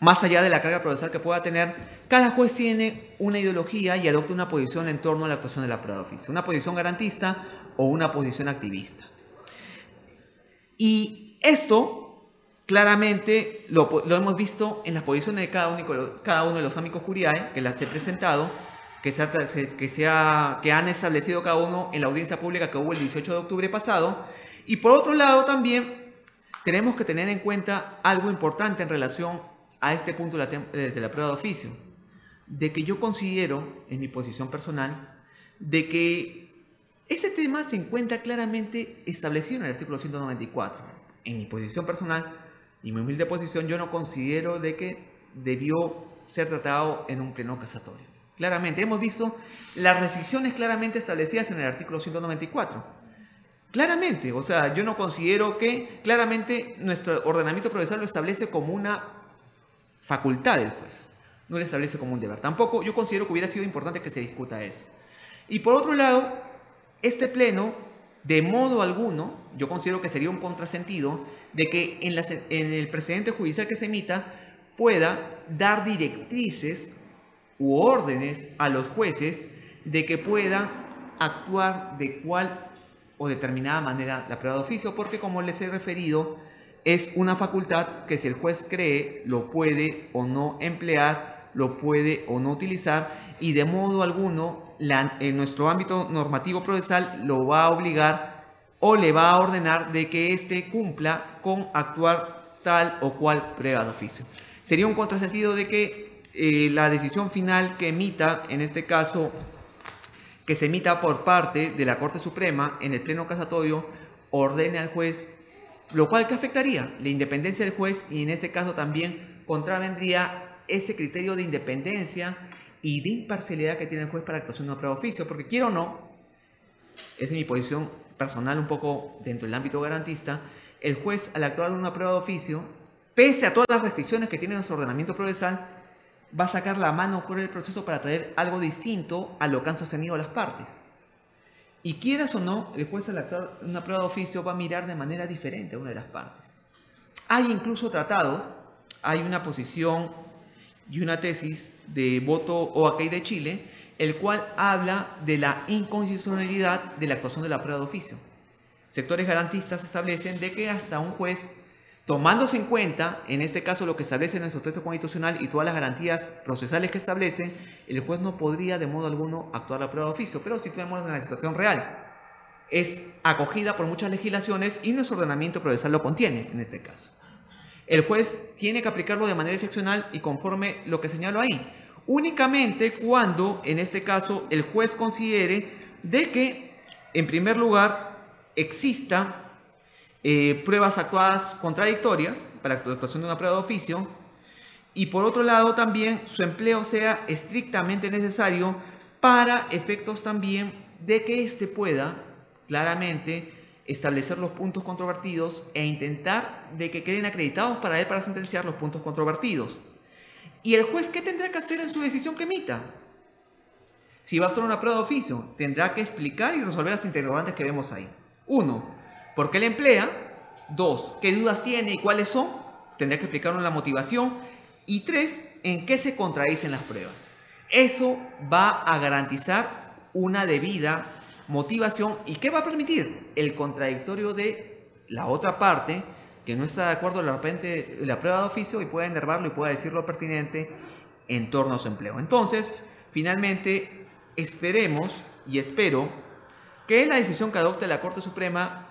más allá de la carga procesal que pueda tener, cada juez tiene una ideología y adopta una posición en torno a la actuación de la prueba de oficio, una posición garantista o una posición activista. Y esto claramente lo hemos visto en las posiciones de cada uno de los amicus curiae que las he presentado, que han establecido cada uno en la audiencia pública que hubo el 18 de octubre pasado. Y por otro lado también tenemos que tener en cuenta algo importante en relación a este punto de la prueba de oficio, de que yo considero, en mi posición personal, de que ese tema se encuentra claramente establecido en el artículo 194. En mi posición personal y mi humilde posición, yo no considero de que debió ser tratado en un pleno casatorio. Claramente, hemos visto las restricciones claramente establecidas en el artículo 194. Claramente, o sea, yo no considero que claramente nuestro ordenamiento procesal lo establece como una facultad del juez, no lo establece como un deber. Tampoco yo considero que hubiera sido importante que se discuta eso. Y por otro lado, este pleno, de modo alguno, yo considero que sería un contrasentido de que en el precedente judicial que se emita pueda dar directrices u órdenes a los jueces de que puedan actuar de cual o determinada manera la prueba de oficio, porque como les he referido, es una facultad que si el juez cree, lo puede o no emplear, lo puede o no utilizar, y de modo alguno en nuestro ámbito normativo procesal lo va a obligar o le va a ordenar de que éste cumpla con actuar tal o cual prueba de oficio. Sería un contrasentido de que la decisión final que emita, en este caso, que se emita por parte de la Corte Suprema en el pleno casatorio, ordene al juez, lo cual ¿qué afectaría? La independencia del juez y en este caso también contravendría ese criterio de independencia y de imparcialidad que tiene el juez para la actuación de una prueba de oficio, porque quiero o no, es mi posición personal un poco dentro del ámbito garantista, el juez al actuar de una prueba de oficio, pese a todas las restricciones que tiene nuestro ordenamiento procesal, va a sacar la mano fuera del proceso para traer algo distinto a lo que han sostenido las partes. Y quieras o no, el juez al actuar una prueba de oficio va a mirar de manera diferente a una de las partes. Hay incluso tratados, hay una posición y una tesis de voto OACAI de Chile, el cual habla de la inconstitucionalidad de la actuación de la prueba de oficio. Sectores garantistas establecen de que hasta un juez, tomándose en cuenta, en este caso lo que establece nuestro texto constitucional y todas las garantías procesales que establece, el juez no podría de modo alguno actuar la prueba de oficio, pero si tenemos en la situación real. Es acogida por muchas legislaciones y nuestro ordenamiento procesal lo contiene en este caso. El juez tiene que aplicarlo de manera excepcional y conforme lo que señalo ahí, únicamente cuando, en este caso, el juez considere de que, en primer lugar, exista pruebas actuadas contradictorias para la actuación de una prueba de oficio, y por otro lado también su empleo sea estrictamente necesario para efectos también de que éste pueda claramente establecer los puntos controvertidos e intentar de que queden acreditados para él para sentenciar los puntos controvertidos. ¿Y el juez qué tendrá que hacer en su decisión que emita? Si va a actuar una prueba de oficio, tendrá que explicar y resolver las interrogantes que vemos ahí. 1. ¿Por qué la emplea? 2. ¿Qué dudas tiene y cuáles son? Tendrá que explicarnos la motivación. Y 3. ¿En qué se contradicen las pruebas? Eso va a garantizar una debida motivación. ¿Y qué va a permitir? El contradictorio de la otra parte que no está de acuerdo de repente la prueba de oficio y pueda enervarlo y pueda decir lo pertinente en torno a su empleo. Entonces, finalmente, esperemos y espero que la decisión que adopte la Corte Suprema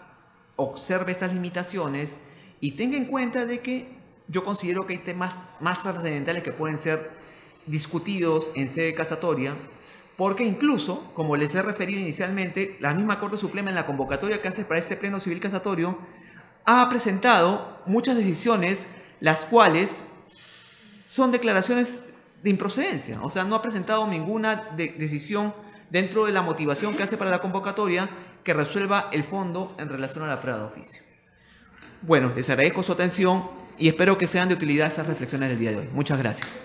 observe estas limitaciones y tenga en cuenta de que yo considero que hay temas más trascendentales que pueden ser discutidos en sede casatoria, porque incluso, como les he referido inicialmente, la misma Corte Suprema en la convocatoria que hace para este pleno civil casatorio ha presentado muchas decisiones, las cuales son declaraciones de improcedencia. O sea, no ha presentado ninguna decisión dentro de la motivación que hace para la convocatoria que resuelva el fondo en relación a la prueba de oficio. Bueno, les agradezco su atención y espero que sean de utilidad esas reflexiones del día de hoy. Muchas gracias.